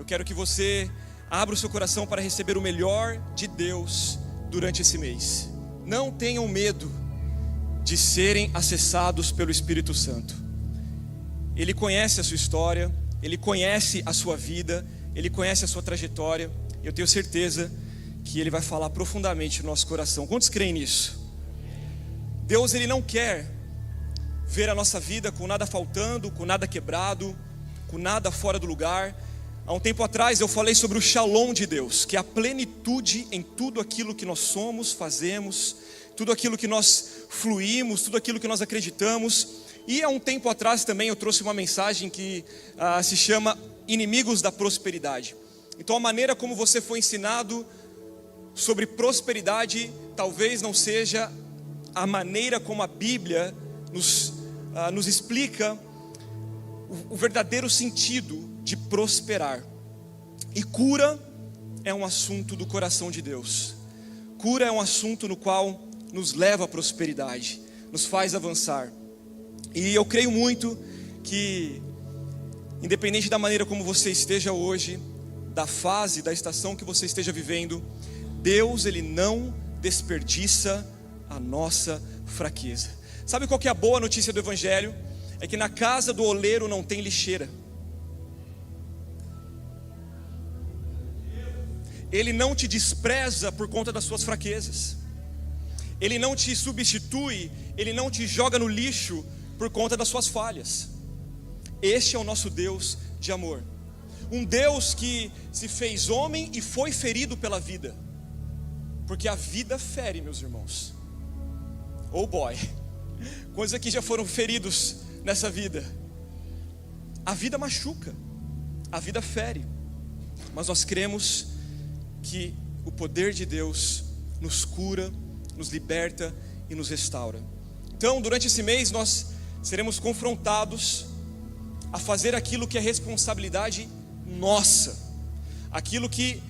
quero que você abra o seu coração para receber o melhor de Deus durante esse mês. Não tenham medo de serem acessados pelo Espírito Santo. Ele conhece a sua história, Ele conhece a sua vida, Ele conhece a sua trajetória. Eu tenho certeza que Ele vai falar profundamente no nosso coração. Quantos creem nisso? Deus, Ele não quer ver a nossa vida com nada faltando, com nada quebrado, com nada fora do lugar. Há um tempo atrás eu falei sobre o Shalom de Deus, que é a plenitude em tudo aquilo que nós somos, fazemos, tudo aquilo que nós fluímos, tudo aquilo que nós acreditamos. E há um tempo atrás também eu trouxe uma mensagem que se chama Inimigos da Prosperidade. Então a maneira como você foi ensinado sobre prosperidade talvez não seja a maneira como a Bíblia nos explica o verdadeiro sentido de prosperar. E cura é um assunto do coração de Deus. Cura é um assunto no qual nos leva à prosperidade, nos faz avançar. E eu creio muito que, independente da maneira como você esteja hoje, da fase, da estação que você esteja vivendo, Deus, Ele não desperdiça a nossa fraqueza. Sabe qual que é a boa notícia do Evangelho? É que na casa do oleiro não tem lixeira. Ele não te despreza por conta das suas fraquezas. Ele não te substitui, Ele não te joga no lixo por conta das suas falhas. Este é o nosso Deus de amor. Um Deus que se fez homem e foi ferido pela vida. Porque a vida fere, meus irmãos. Oh boy, quantos aqui já foram feridos nessa vida? A vida machuca, a vida fere. Mas nós cremos que o poder de Deus nos cura, nos liberta e nos restaura. Então, durante esse mês nós seremos confrontados a fazer aquilo que é responsabilidade nossa, aquilo que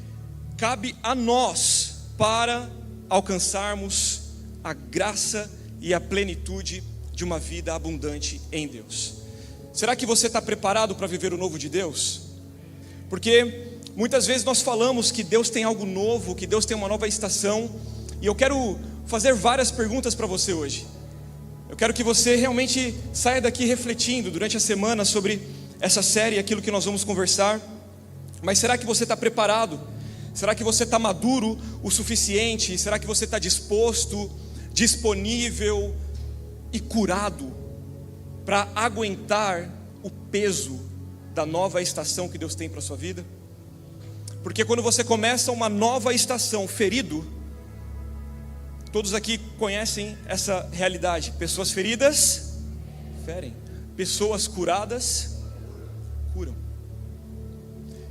cabe a nós para alcançarmos a graça e a plenitude de uma vida abundante em Deus. Será que você está preparado para viver o novo de Deus? Porque muitas vezes nós falamos que Deus tem algo novo, que Deus tem uma nova estação, e eu quero fazer várias perguntas para você hoje. Eu quero que você realmente saia daqui refletindo durante a semana sobre essa série, aquilo que nós vamos conversar. Mas será que você está preparado? Será que você está maduro o suficiente? Será que você está disposto, disponível e curado para aguentar o peso da nova estação que Deus tem para a sua vida? Porque quando você começa uma nova estação ferido, todos aqui conhecem essa realidade. Pessoas feridas ferem, pessoas curadas curam.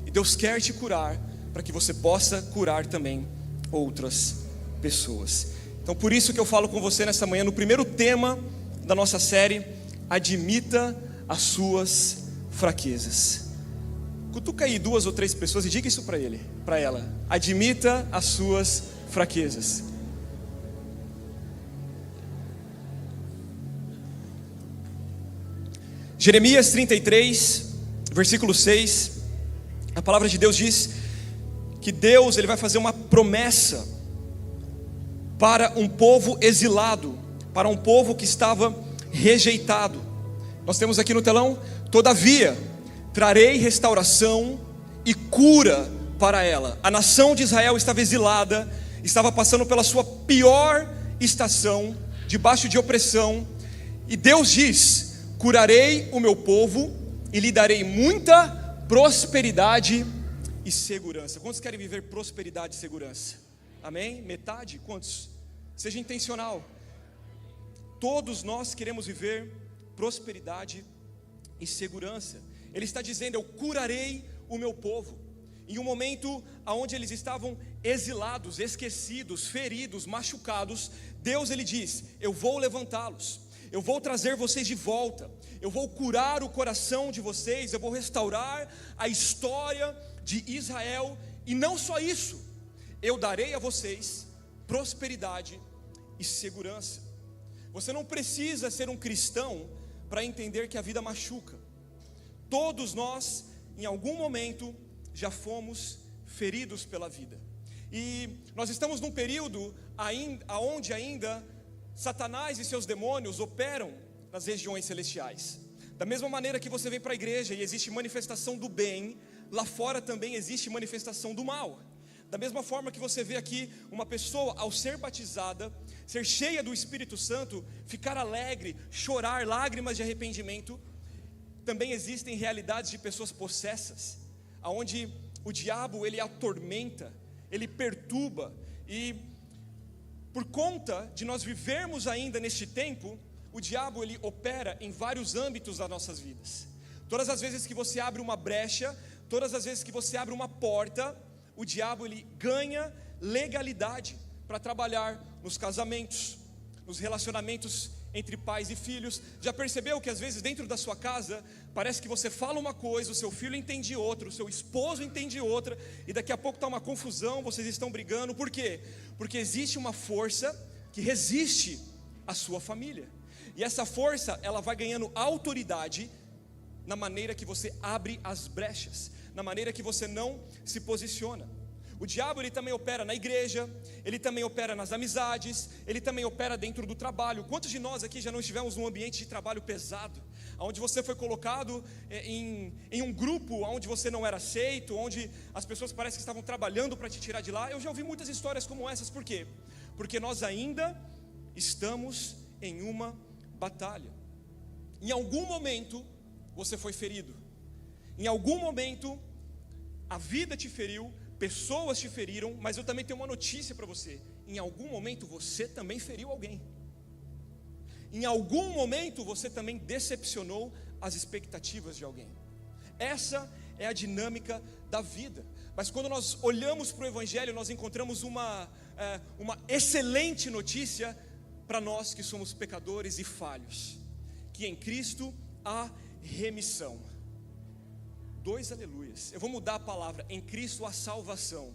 E Deus quer te curar para que você possa curar também outras pessoas. Então por isso que eu falo com você nessa manhã, no primeiro tema da nossa série, admita as suas fraquezas. Cutuca aí 2 ou 3 pessoas e diga isso para ele, para ela. Admita as suas fraquezas. Jeremias 33, versículo 6, a palavra de Deus diz que Deus, Ele vai fazer uma promessa para um povo exilado, para um povo que estava rejeitado. Nós temos aqui no telão: todavia, trarei restauração e cura para ela. A nação de Israel estava exilada, estava passando pela sua pior estação, debaixo de opressão, e Deus diz: curarei o meu povo e lhe darei muita prosperidade e segurança. Quantos querem viver prosperidade e segurança? Amém? Metade? Quantos? Seja intencional. Todos nós queremos viver prosperidade e segurança. Ele está dizendo: eu curarei o meu povo. Em um momento onde eles estavam exilados, esquecidos, feridos, machucados, Deus, Ele diz: eu vou levantá-los, eu vou trazer vocês de volta, eu vou curar o coração de vocês, eu vou restaurar a história de Israel. E não só isso, eu darei a vocês prosperidade e segurança. Você não precisa ser um cristão para entender que a vida machuca. Todos nós, em algum momento, já fomos feridos pela vida. E nós estamos num período onde ainda Satanás e seus demônios operam nas regiões celestiais. Da mesma maneira que você vem para a igreja e existe manifestação do bem, lá fora também existe manifestação do mal. Da mesma forma que você vê aqui uma pessoa, ao ser batizada, ser cheia do Espírito Santo, ficar alegre, chorar lágrimas de arrependimento, também existem realidades de pessoas possessas, onde o diabo ele atormenta, ele perturba, e por conta de nós vivermos ainda neste tempo, o diabo ele opera em vários âmbitos das nossas vidas. Todas as vezes que você abre uma brecha, todas as vezes que você abre uma porta, o diabo ele ganha legalidade para trabalhar nos casamentos, nos relacionamentos entre pais e filhos. Já percebeu que às vezes dentro da sua casa parece que você fala uma coisa, o seu filho entende outra, o seu esposo entende outra, e daqui a pouco está uma confusão, vocês estão brigando. Por quê? Porque existe uma força que resiste à sua família, e essa força ela vai ganhando autoridade na maneira que você abre as brechas, na maneira que você não se posiciona. O diabo ele também opera na igreja, ele também opera nas amizades, ele também opera dentro do trabalho. Quantos de nós aqui já não estivemos num ambiente de trabalho pesado, onde você foi colocado em um grupo onde você não era aceito, onde as pessoas parecem que estavam trabalhando para te tirar de lá? Eu já ouvi muitas histórias como essas. Por quê? Porque nós ainda estamos em uma batalha. Em algum momento você foi ferido, em algum momento a vida te feriu, pessoas te feriram, mas eu também tenho uma notícia para você: em algum momento você também feriu alguém, em algum momento você também decepcionou as expectativas de alguém. Essa é a dinâmica da vida. Mas quando nós olhamos para o Evangelho, nós encontramos uma excelente notícia para nós que somos pecadores e falhos, que em Cristo há remissão. 2 aleluias. Eu vou mudar a palavra: em Cristo há salvação.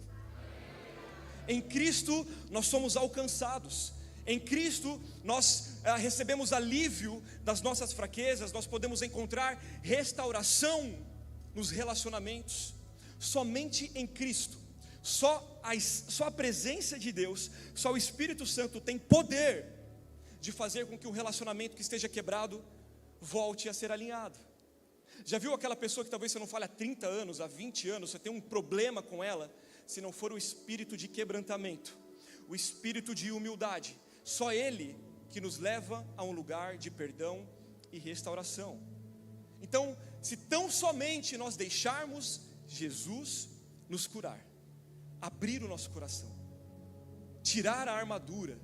Em Cristo nós somos alcançados. Em Cristo nós recebemos alívio das nossas fraquezas. Nós podemos encontrar restauração nos relacionamentos. Somente em Cristo, só a presença de Deus, só o Espírito Santo tem poder de fazer com que um relacionamento que esteja quebrado volte a ser alinhado. Já viu aquela pessoa que talvez você não fale há 30 anos, há 20 anos, você tem um problema com ela? Se não for o espírito de quebrantamento, o espírito de humildade, só ele que nos leva a um lugar de perdão e restauração. Então, se tão somente nós deixarmos Jesus nos curar, abrir o nosso coração, tirar a armadura,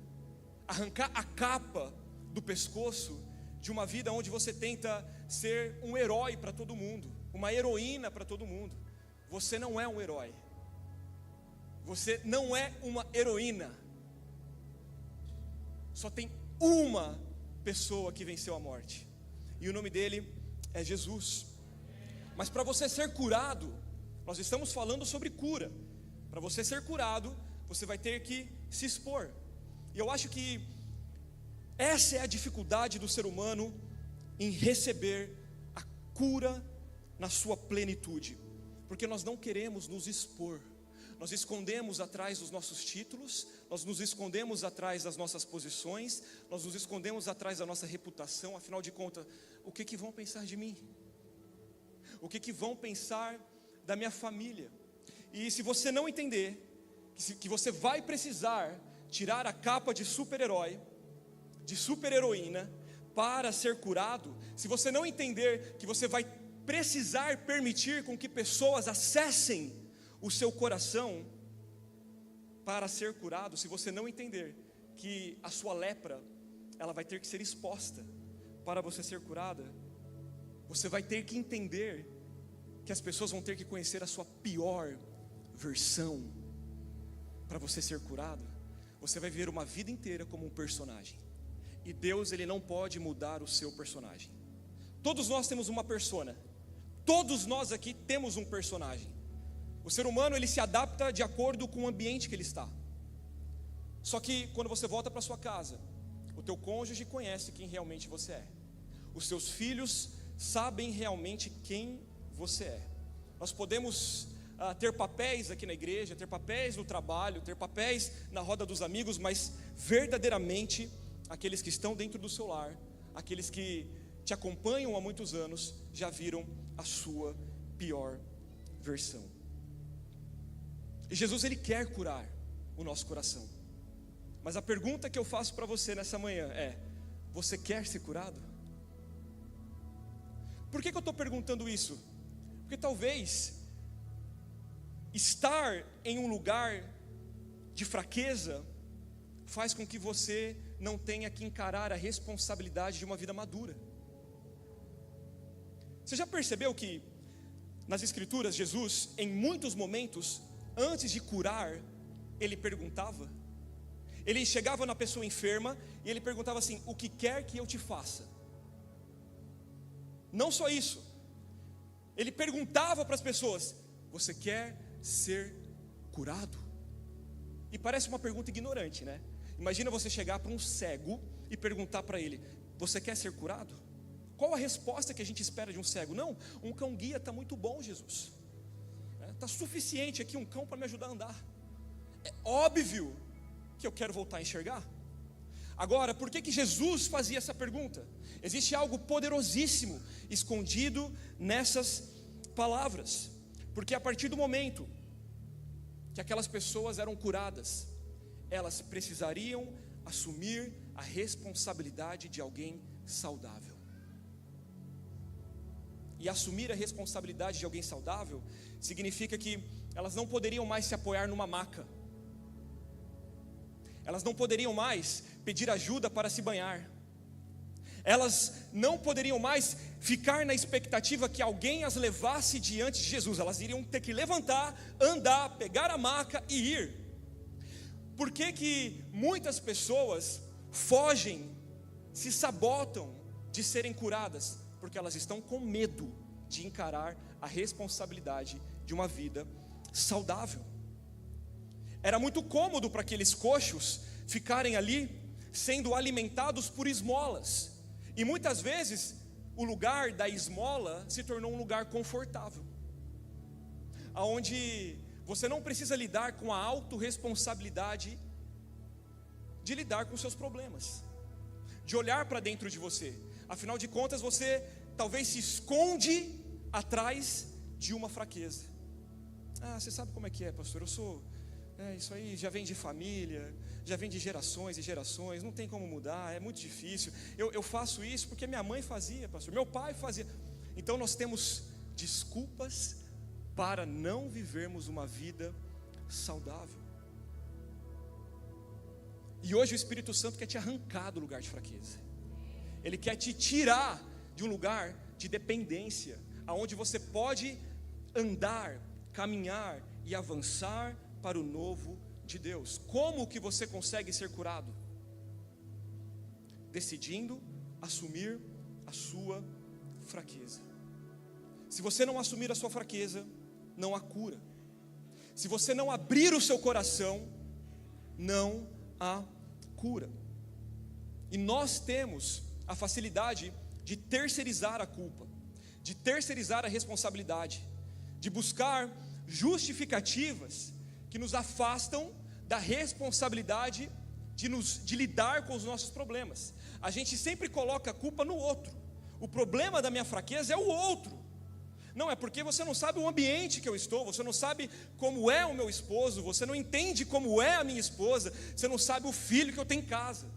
arrancar a capa do pescoço de uma vida onde você tenta ser um herói para todo mundo, uma heroína para todo mundo. Você não é um herói, você não é uma heroína. Só tem uma pessoa que venceu a morte, e o nome dele é Jesus. Mas para você ser curado, nós estamos falando sobre cura. Para você ser curado, você vai ter que se expor. E eu acho que essa é a dificuldade do ser humano em receber a cura na sua plenitude, porque nós não queremos nos expor. Nós escondemos atrás dos nossos títulos, nós nos escondemos atrás das nossas posições, nós nos escondemos atrás da nossa reputação. Afinal de contas, o que vão pensar de mim? O que vão pensar da minha família? E se você não entender que você vai precisar tirar a capa de super-herói, de super-heroína, para ser curado, se você não entender que você vai precisar permitir com que pessoas acessem o seu coração para ser curado, se você não entender que a sua lepra, ela vai ter que ser exposta para você ser curada, você vai ter que entender que as pessoas vão ter que conhecer a sua pior versão para você ser curado. Você vai viver uma vida inteira como um personagem, e Deus ele não pode mudar o seu personagem. Todos nós temos uma persona, todos nós aqui temos um personagem. O ser humano ele se adapta de acordo com o ambiente que ele está. Só que quando você volta para sua casa, o teu cônjuge conhece quem realmente você é. Os seus filhos sabem realmente quem você é. Nós podemos ter papéis aqui na igreja, ter papéis no trabalho, ter papéis na roda dos amigos, mas verdadeiramente aqueles que estão dentro do seu lar, aqueles que te acompanham há muitos anos, já viram a sua pior versão. E Jesus, ele quer curar o nosso coração. Mas a pergunta que eu faço para você nessa manhã é: você quer ser curado? Por que eu estou perguntando isso? Porque talvez estar em um lugar de fraqueza faz com que você não tenha que encarar a responsabilidade de uma vida madura. Você já percebeu que nas Escrituras, Jesus, em muitos momentos, antes de curar, ele perguntava? Ele chegava na pessoa enferma e ele perguntava assim: o que quer que eu te faça? Não só isso, ele perguntava para as pessoas: você quer ser curado? E parece uma pergunta ignorante, né? Imagina você chegar para um cego e perguntar para ele: você quer ser curado? Qual a resposta que a gente espera de um cego? Não, um cão guia está muito bom, Jesus. Está suficiente aqui um cão para me ajudar a andar. É óbvio que eu quero voltar a enxergar. Agora, por que Jesus fazia essa pergunta? Existe algo poderosíssimo escondido nessas palavras. Porque a partir do momento que aquelas pessoas eram curadas, elas precisariam assumir a responsabilidade de alguém saudável. E assumir a responsabilidade de alguém saudável significa que elas não poderiam mais se apoiar numa maca. Elas não poderiam mais pedir ajuda para se banhar. Elas não poderiam mais ficar na expectativa que alguém as levasse diante de Jesus. Elas iriam ter que levantar, andar, pegar a maca e ir. Por que muitas pessoas fogem, se sabotam de serem curadas? Porque elas estão com medo de encarar a responsabilidade de uma vida saudável. Era muito cômodo para aqueles coxos ficarem ali sendo alimentados por esmolas. E muitas vezes o lugar da esmola se tornou um lugar confortável, onde você não precisa lidar com a autorresponsabilidade de lidar com seus problemas, de olhar para dentro de você. Afinal de contas, você talvez se esconde atrás de uma fraqueza. Você sabe como é que é, pastor? Isso aí já vem de família, já vem de gerações e gerações, não tem como mudar, é muito difícil. Eu faço isso porque minha mãe fazia, pastor, meu pai fazia. Então nós temos desculpas para não vivermos uma vida saudável. E hoje o Espírito Santo quer te arrancar do lugar de fraqueza. Ele quer te tirar de um lugar de dependência, aonde você pode andar, caminhar e avançar para o novo de Deus. Como que você consegue ser curado? Decidindo assumir a sua fraqueza. Se você não assumir a sua fraqueza, não há cura. Se você não abrir o seu coração, não há cura. E nós temos a facilidade de terceirizar a culpa, de terceirizar a responsabilidade, de buscar justificativas que nos afastam da responsabilidade de lidar com os nossos problemas. A gente sempre coloca a culpa no outro. O problema da minha fraqueza é o outro. Não, é porque você não sabe o ambiente que eu estou, você não sabe como é o meu esposo, você não entende como é a minha esposa, você não sabe o filho que eu tenho em casa.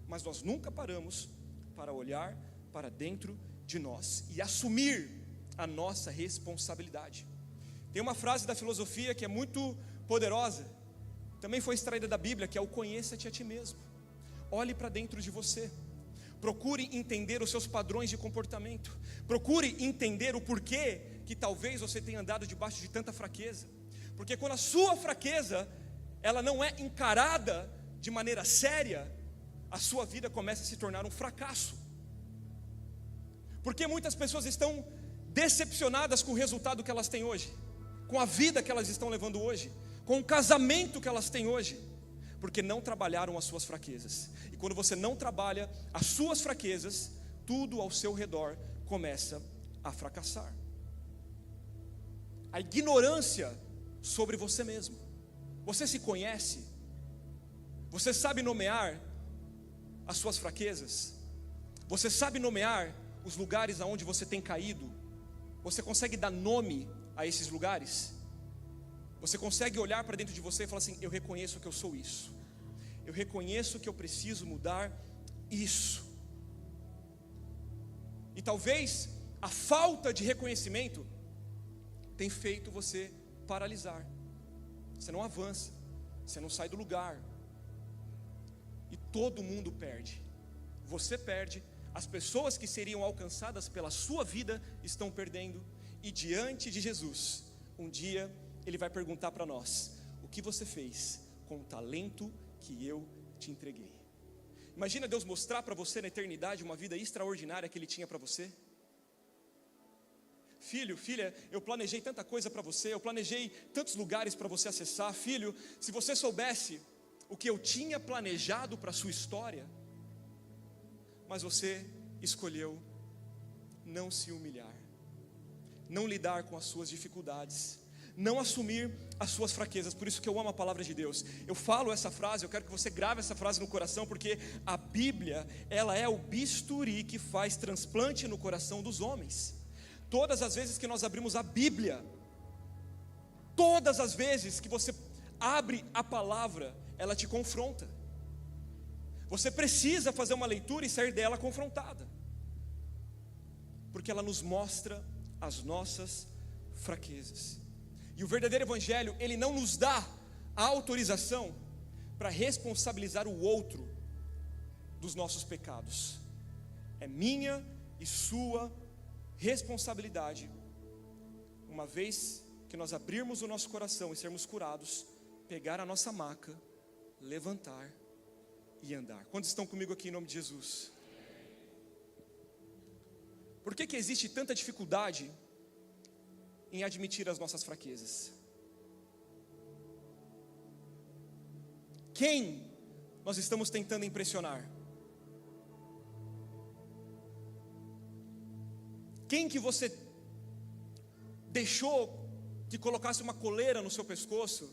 Mas nós nunca paramos para olhar para dentro de nós e assumir a nossa responsabilidade. Tem uma frase da filosofia que é muito poderosa, também foi extraída da Bíblia, que é o conheça-te a ti mesmo. Olhe para dentro de você, procure entender os seus padrões de comportamento, procure entender o porquê que talvez você tenha andado debaixo de tanta fraqueza. Porque quando a sua fraqueza, ela não é encarada de maneira séria, a sua vida começa a se tornar um fracasso. Porque muitas pessoas estão decepcionadas com o resultado que elas têm hoje, com a vida que elas estão levando hoje, com o casamento que elas têm hoje, porque não trabalharam as suas fraquezas. E quando você não trabalha as suas fraquezas, tudo ao seu redor começa a fracassar. a ignorância sobre você mesmo. Você se conhece? Você sabe nomear as suas fraquezas? Você sabe nomear os lugares aonde você tem caído? Você consegue dar nome a esses lugares? Você consegue olhar para dentro de você e falar assim: eu reconheço que eu sou isso, eu reconheço que eu preciso mudar isso. E talvez a falta de reconhecimento tem feito você paralisar. Você não avança, você não sai do lugar, e todo mundo perde. Você perde, as pessoas que seriam alcançadas pela sua vida estão perdendo. E diante de Jesus, um dia Ele vai perguntar para nós: o que você fez com o talento que eu te entreguei? Imagina Deus mostrar para você na eternidade uma vida extraordinária que Ele tinha para você. Filho, filha, eu planejei tanta coisa para você, eu planejei tantos lugares para você acessar. Filho, se você soubesse o que eu tinha planejado para a sua história, mas você escolheu não se humilhar, não lidar com as suas dificuldades, não assumir as suas fraquezas. Por isso que eu amo a palavra de Deus. Eu falo essa frase, eu quero que você grave essa frase no coração, porque a Bíblia, ela é o bisturi que faz transplante no coração dos homens. Todas as vezes que nós abrimos a Bíblia, todas as vezes que você abre a palavra, ela te confronta. Você precisa fazer uma leitura e sair dela confrontada, porque ela nos mostra as nossas fraquezas. E o verdadeiro evangelho, ele não nos dá a autorização para responsabilizar o outro dos nossos pecados. É minha e sua responsabilidade, uma vez que nós abrirmos o nosso coração e sermos curados, pegar a nossa maca, levantar e andar. Quantos estão comigo aqui em nome de Jesus? Por que existe tanta dificuldade em admitir as nossas fraquezas? Quem nós estamos tentando impressionar? Quem que você deixou que colocasse uma coleira no seu pescoço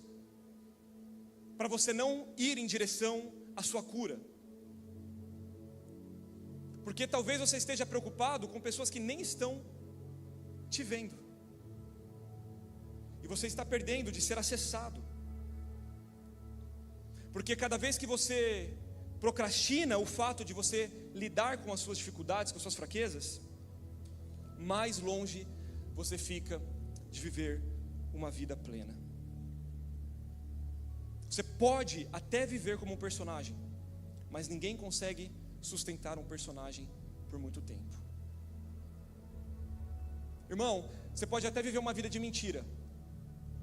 para você não ir em direção à sua cura? Porque talvez você esteja preocupado com pessoas que nem estão te vendo, e você está perdendo de ser acessado. Porque cada vez que você procrastina o fato de você lidar com as suas dificuldades, com as suas fraquezas, mais longe você fica de viver uma vida plena. Você pode até viver como um personagem, mas ninguém consegue sustentar um personagem por muito tempo. Irmão, você pode até viver uma vida de mentira,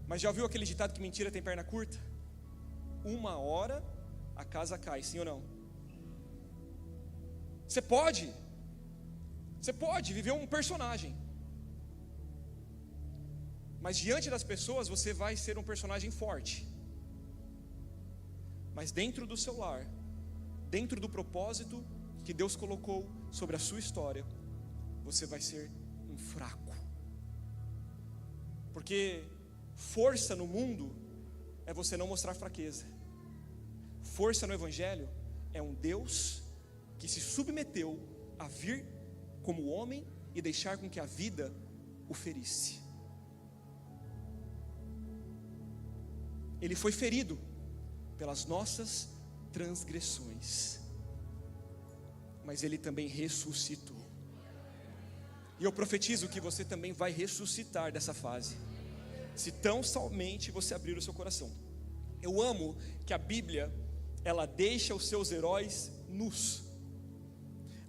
mas já ouviu aquele ditado que mentira tem perna curta? Uma hora a casa cai, sim ou não? Você pode viver um personagem, mas diante das pessoas você vai ser um personagem forte, mas dentro do seu lar, dentro do propósito que Deus colocou sobre a sua história, você vai ser um fraco. Porque força no mundo é você não mostrar fraqueza. Força no evangelho é um Deus que se submeteu a vir como homem e deixar com que a vida o ferisse. Ele foi ferido pelas nossas transgressões, mas Ele também ressuscitou. E eu profetizo que você também vai ressuscitar dessa fase, se tão somente você abrir o seu coração. Eu amo que a Bíblia, ela deixa os seus heróis nus.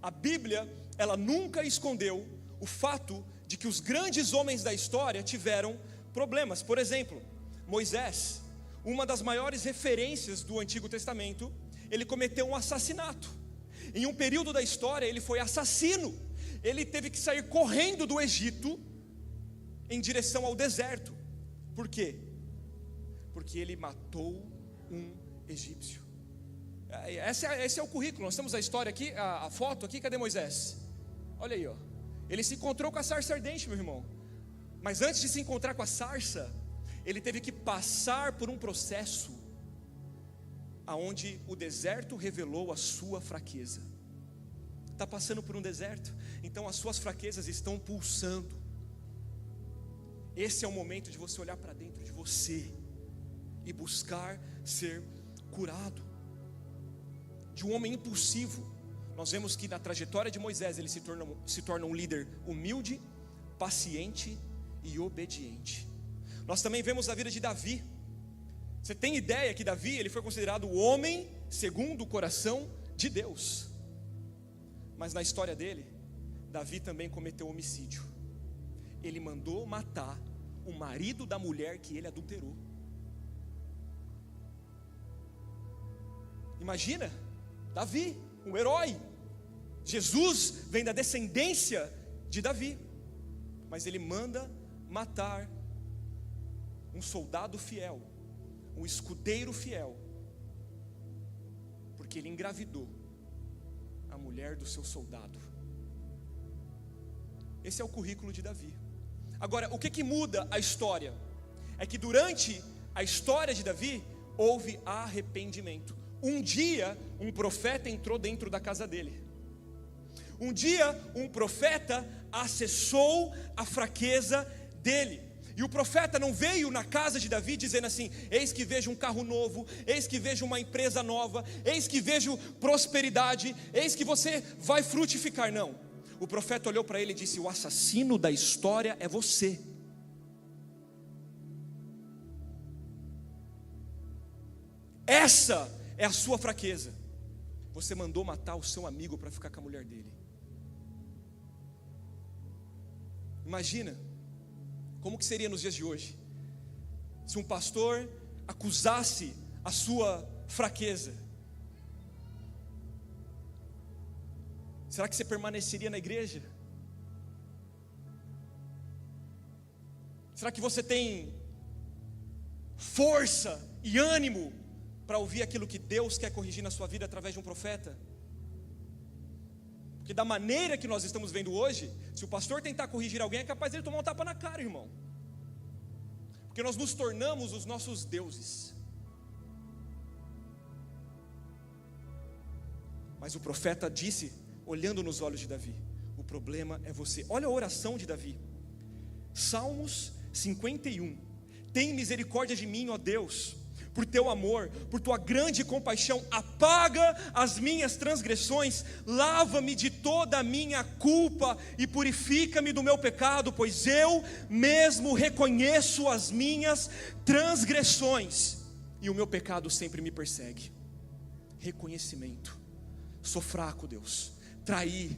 A Bíblia, ela nunca escondeu o fato de que os grandes homens da história tiveram problemas. Por exemplo, Moisés, uma das maiores referências do Antigo Testamento, ele cometeu um assassinato. Em um período da história ele foi assassino. Ele teve que sair correndo do Egito em direção ao deserto. Por quê? Porque ele matou um egípcio. Esse é o currículo. Nós temos a história aqui, a foto aqui. Cadê Moisés? Olha aí, ó. Ele se encontrou com a sarça ardente, meu irmão. Mas antes de se encontrar com a sarça, ele teve que passar por um processo aonde o deserto revelou a sua fraqueza. Está passando por um deserto, então as suas fraquezas estão pulsando. Esse é o momento de você olhar para dentro de você e buscar ser curado. De um homem impulsivo, nós vemos que na trajetória de Moisés ele se torna um líder humilde, paciente e obediente. Nós também vemos a vida de Davi. Você tem ideia que Davi, ele foi considerado o homem segundo o coração de Deus. Mas na história dele, Davi também cometeu homicídio. Ele mandou matar o marido da mulher que ele adulterou. Imagina, Davi, um herói. Jesus vem da descendência de Davi, mas ele manda matar um soldado fiel, um escudeiro fiel, porque ele engravidou a mulher do seu soldado. Esse é o currículo de Davi. Agora, o que muda a história? É que durante a história de Davi, houve arrependimento. Um dia, um profeta entrou dentro da casa dele. Um dia, um profeta acessou a fraqueza dele. E o profeta não veio na casa de Davi dizendo assim: eis que vejo um carro novo, eis que vejo uma empresa nova, eis que vejo prosperidade, eis que você vai frutificar. Não, o profeta olhou para ele e disse: o assassino da história é você. Essa é a sua fraqueza. Você mandou matar o seu amigo para ficar com a mulher dele. Imagina como que seria nos dias de hoje se um pastor acusasse a sua fraqueza. Será que você permaneceria na igreja? Será que você tem força e ânimo para ouvir aquilo que Deus quer corrigir na sua vida através de um profeta? Porque da maneira que nós estamos vendo hoje, se o pastor tentar corrigir alguém, é capaz dele tomar um tapa na cara, irmão. Porque nós nos tornamos os nossos deuses. Mas o profeta disse, olhando nos olhos de Davi: o problema é você. Olha a oração de Davi, Salmos 51. Tem misericórdia de mim, ó Deus, por teu amor, por tua grande compaixão, apaga as minhas transgressões, lava-me de toda a minha culpa e purifica-me do meu pecado, pois eu mesmo reconheço as minhas transgressões e o meu pecado sempre me persegue. Reconhecimento. Sou fraco, Deus, traí,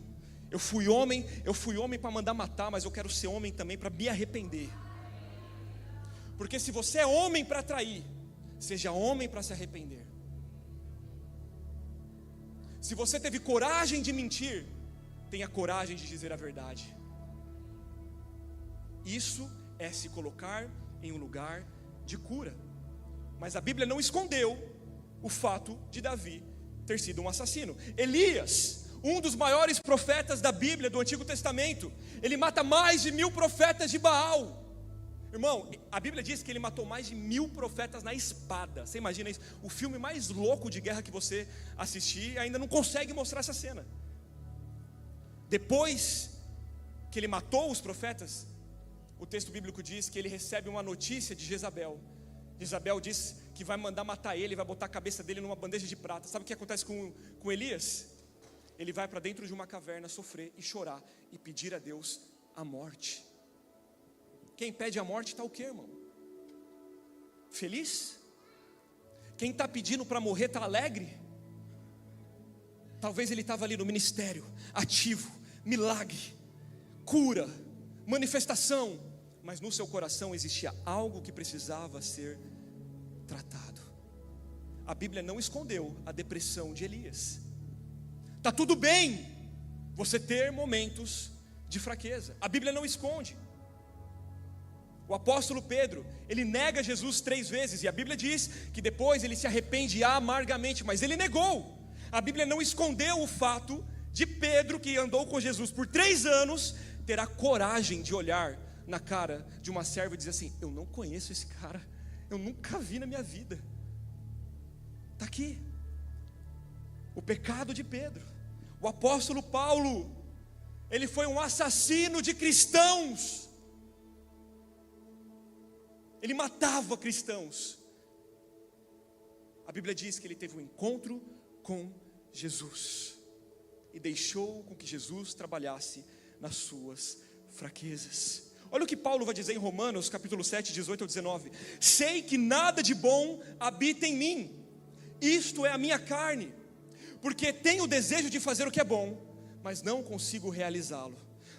eu fui homem para mandar matar, mas eu quero ser homem também para me arrepender. Porque se você é homem para trair, seja homem para se arrepender. Se você teve coragem de mentir, tenha coragem de dizer a verdade. Isso é se colocar em um lugar de cura. Mas a Bíblia não escondeu o fato de Davi ter sido um assassino. Elias, um dos maiores profetas da Bíblia, do Antigo Testamento, ele mata mais de 1000 profetas de Baal. Irmão, a Bíblia diz que ele matou mais de 1000 profetas na espada. Você imagina isso? O filme mais louco de guerra que você assistir ainda não consegue mostrar essa cena. Depois que ele matou os profetas, o texto bíblico diz que ele recebe uma notícia de Jezabel. Jezabel diz que vai mandar matar ele, vai botar a cabeça dele numa bandeja de prata. Sabe o que acontece com Elias? Ele vai para dentro de uma caverna sofrer e chorar e pedir a Deus a morte. Quem pede a morte está o quê, irmão? Feliz? Quem está pedindo para morrer está alegre? Talvez ele estava ali no ministério, ativo, milagre, cura, manifestação, mas no seu coração existia algo que precisava ser tratado. A Bíblia não escondeu a depressão de Elias. Está tudo bem você ter momentos de fraqueza, a Bíblia não esconde. O apóstolo Pedro, ele nega Jesus 3 vezes, e a Bíblia diz que depois ele se arrepende amargamente, mas ele negou. A Bíblia não escondeu o fato de Pedro, que andou com Jesus por 3 anos, ter a coragem de olhar na cara de uma serva e dizer assim: eu não conheço esse cara, eu nunca vi na minha vida. Está aqui o pecado de Pedro. O apóstolo Paulo, ele foi um assassino de cristãos. Ele matava cristãos. A Bíblia diz que ele teve um encontro com Jesus e deixou com que Jesus trabalhasse nas suas fraquezas. Olha o que Paulo vai dizer em Romanos capítulo 7, 18 ao 19: sei que nada de bom habita em mim, isto é a minha carne, porque tenho o desejo de fazer o que é bom, mas não consigo realizá-lo.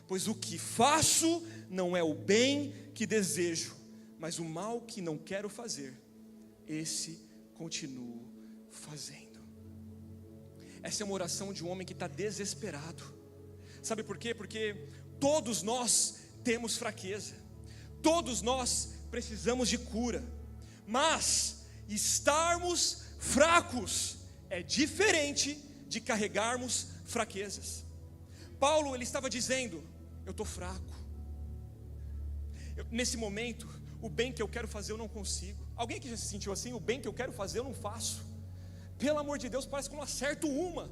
Pois o que faço não é o bem que desejo, mas o mal que não quero fazer, esse continuo fazendo. Essa é uma oração de um homem que está desesperado. Sabe por quê? Porque todos nós temos fraqueza, todos nós precisamos de cura, mas estarmos fracos é diferente de carregarmos fraquezas. Paulo, ele estava dizendo: eu estou fraco, nesse momento, o bem que eu quero fazer eu não consigo. Alguém que já se sentiu assim? O bem que eu quero fazer eu não faço. Pelo amor de Deus, parece que eu não acerto uma.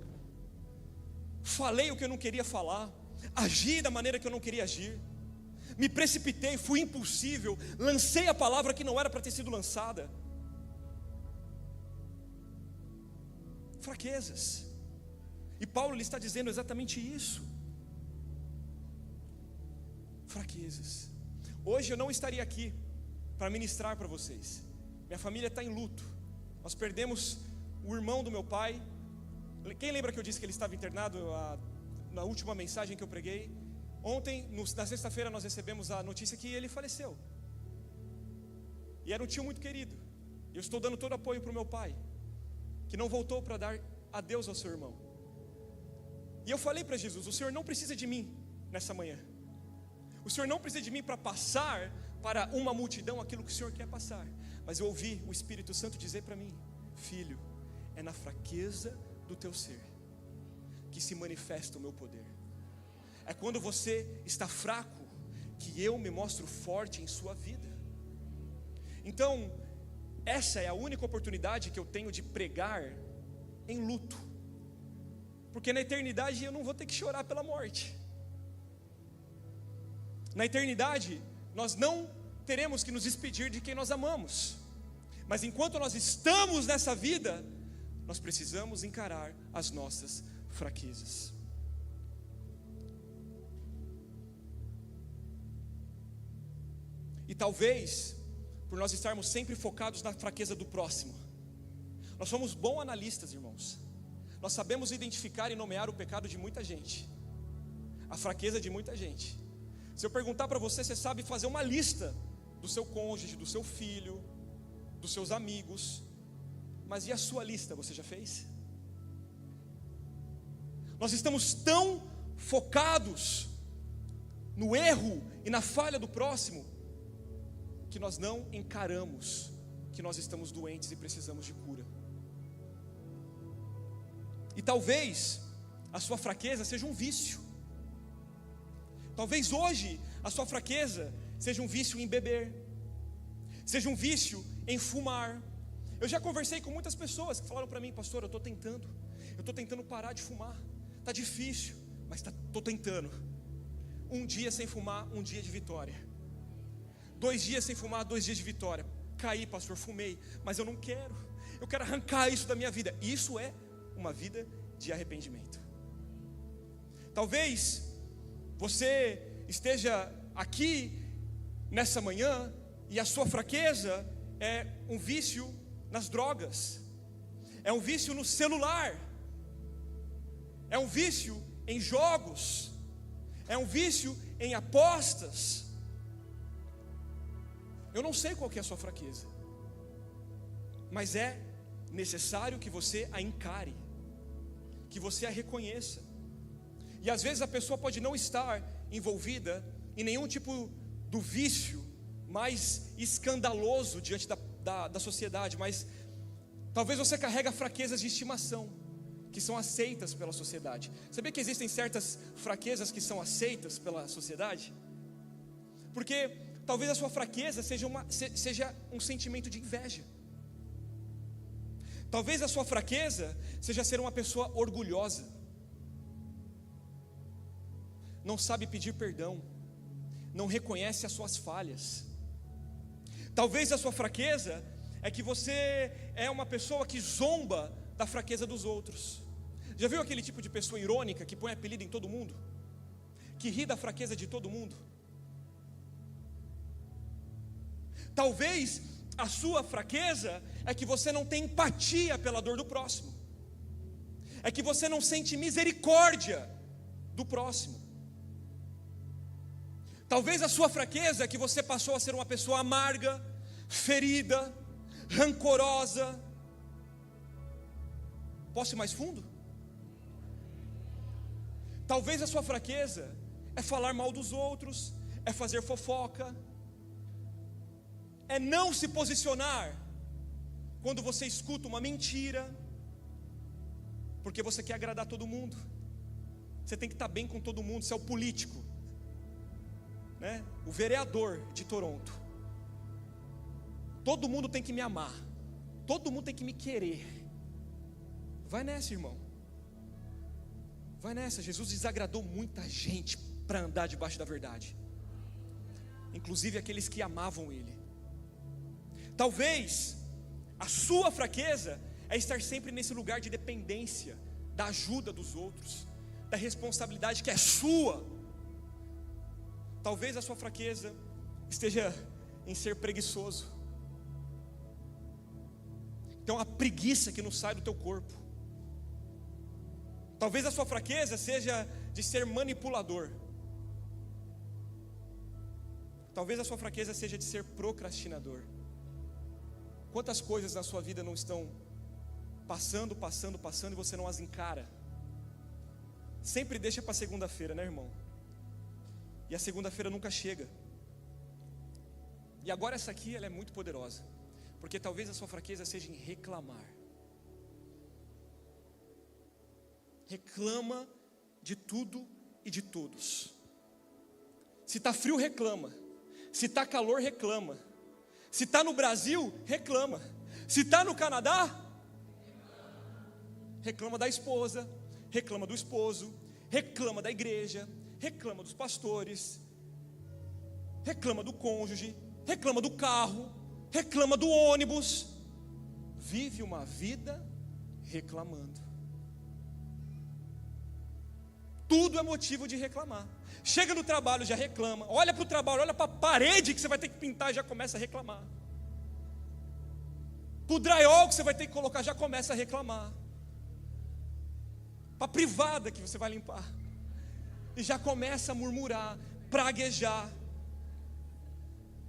Falei o que eu não queria falar, agi da maneira que eu não queria agir, me precipitei, fui impulsível, lancei a palavra que não era para ter sido lançada. Fraquezas. E Paulo, ele está dizendo exatamente isso. Fraquezas. Hoje eu não estaria aqui para ministrar para vocês. Minha família está em luto. Nós perdemos o irmão do meu pai. Quem lembra que eu disse que ele estava internado na última mensagem que eu preguei? Ontem, na sexta-feira, nós recebemos a notícia que ele faleceu. E era um tio muito querido. E eu estou dando todo apoio para o meu pai, que não voltou para dar adeus ao seu irmão. E eu falei para Jesus: o Senhor não precisa de mim nessa manhã. O Senhor não precisa de mim para passar para uma multidão aquilo que o Senhor quer passar. Mas eu ouvi o Espírito Santo dizer para mim: filho, é na fraqueza do teu ser que se manifesta o meu poder. É quando você está fraco que eu me mostro forte em sua vida. Então, essa é a única oportunidade que eu tenho de pregar em luto, porque na eternidade eu não vou ter que chorar pela morte. Na eternidade nós não teremos que nos despedir de quem nós amamos, mas enquanto nós estamos nessa vida, nós precisamos encarar as nossas fraquezas. E talvez, por nós estarmos sempre focados na fraqueza do próximo, nós somos bons analistas, irmãos. Nós sabemos identificar e nomear o pecado de muita gente, a fraqueza de muita gente. Se eu perguntar para você, você sabe fazer uma lista do seu cônjuge, do seu filho, dos seus amigos, mas e a sua lista, você já fez? Nós estamos tão focados no erro e na falha do próximo, que nós não encaramos que nós estamos doentes e precisamos de cura. E talvez a sua fraqueza seja um vício. Talvez hoje a sua fraqueza seja um vício em beber, seja um vício em fumar. Eu já conversei com muitas pessoas que falaram para mim: pastor, eu estou tentando parar de fumar. Está difícil, mas estou tentando. Um dia sem fumar, um dia de vitória. 2 dias sem fumar, 2 dias de vitória. Caí, pastor, fumei, mas eu não quero. Eu quero arrancar isso da minha vida. Isso é uma vida de arrependimento. Talvez você esteja aqui nessa manhã e a sua fraqueza é um vício nas drogas, é um vício no celular, é um vício em jogos, é um vício em apostas. Eu não sei qual que é a sua fraqueza, mas é necessário que você a encare, que você a reconheça. E às vezes a pessoa pode não estar envolvida em nenhum tipo do vício mais escandaloso diante da sociedade, mas talvez você carrega fraquezas de estimação, que são aceitas pela sociedade. Sabia que existem certas fraquezas que são aceitas pela sociedade? Porque talvez a sua fraqueza seja um sentimento de inveja. Talvez a sua fraqueza seja ser uma pessoa orgulhosa, não sabe pedir perdão, não reconhece as suas falhas. Talvez a sua fraqueza é que você é uma pessoa que zomba da fraqueza dos outros. Já viu aquele tipo de pessoa irônica que põe apelido em todo mundo? Que ri da fraqueza de todo mundo? Talvez a sua fraqueza é que você não tem empatia pela dor do próximo, é que você não sente misericórdia do próximo. Talvez a sua fraqueza é que você passou a ser uma pessoa amarga, ferida, rancorosa. Posso ir mais fundo? Talvez a sua fraqueza é falar mal dos outros, é fazer fofoca, é não se posicionar quando você escuta uma mentira, porque você quer agradar todo mundo. Você tem que estar bem com todo mundo. Você é o político, né? O vereador de Toronto. Todo mundo tem que me amar, todo mundo tem que me querer. Vai nessa, irmão. Vai nessa. Jesus desagradou muita gente para andar debaixo da verdade, inclusive aqueles que amavam Ele. Talvez a sua fraqueza é estar sempre nesse lugar de dependência da ajuda dos outros, da responsabilidade que é sua. Talvez a sua fraqueza esteja em ser preguiçoso. Então a preguiça que não sai do teu corpo. Talvez a sua fraqueza seja de ser manipulador. Talvez a sua fraqueza seja de ser procrastinador. Quantas coisas na sua vida não estão passando e você não as encara? Sempre deixa para segunda-feira, né, irmão? E a segunda-feira nunca chega. E agora essa aqui, ela é muito poderosa, porque talvez a sua fraqueza seja em reclamar. Reclama de tudo e de todos. Se está frio, reclama. Se está calor, reclama. Se está no Brasil, reclama. Se está no Canadá, reclama da esposa, reclama do esposo, reclama da igreja, reclama dos pastores, reclama do cônjuge, reclama do carro, reclama do ônibus. Vive uma vida reclamando. Tudo é motivo de reclamar. Chega no trabalho, já reclama. Olha para o trabalho, olha para a parede que você vai ter que pintar e já começa a reclamar. Para o drywall que você vai ter que colocar, já começa a reclamar. Para a privada que você vai limpar, e já começa a murmurar, praguejar.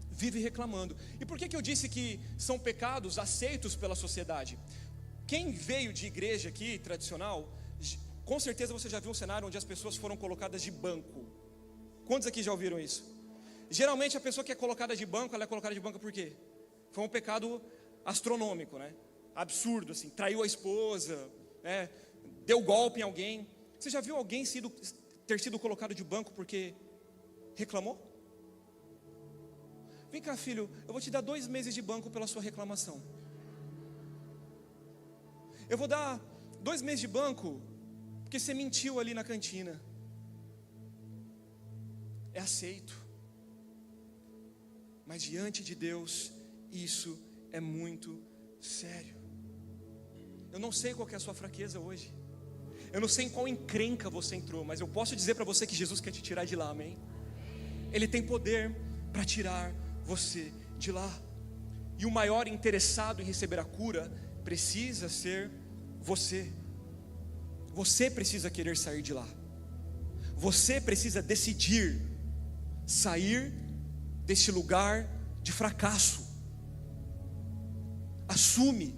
Vive reclamando. E por que eu disse que são pecados aceitos pela sociedade? Quem veio de igreja aqui, tradicional, com certeza você já viu um cenário onde as pessoas foram colocadas de banco. Quantos aqui já ouviram isso? Geralmente a pessoa que é colocada de banco, ela é colocada de banco por quê? Foi um pecado astronômico, né? Absurdo, assim, traiu a esposa, né? Deu golpe em alguém. Você já viu alguém ter sido colocado de banco porque reclamou? Vem cá, filho, eu vou te dar 2 meses de banco pela sua reclamação. Eu vou dar 2 meses de banco porque você mentiu ali na cantina. É aceito. Mas diante de Deus, isso é muito sério. Eu não sei qual que é a sua fraqueza hoje. Eu não sei em qual encrenca você entrou, mas eu posso dizer para você que Jesus quer te tirar de lá, amém? Ele tem poder para tirar você de lá. E o maior interessado em receber a cura precisa ser você. Você precisa querer sair de lá. Você precisa decidir sair deste lugar de fracasso. Assume: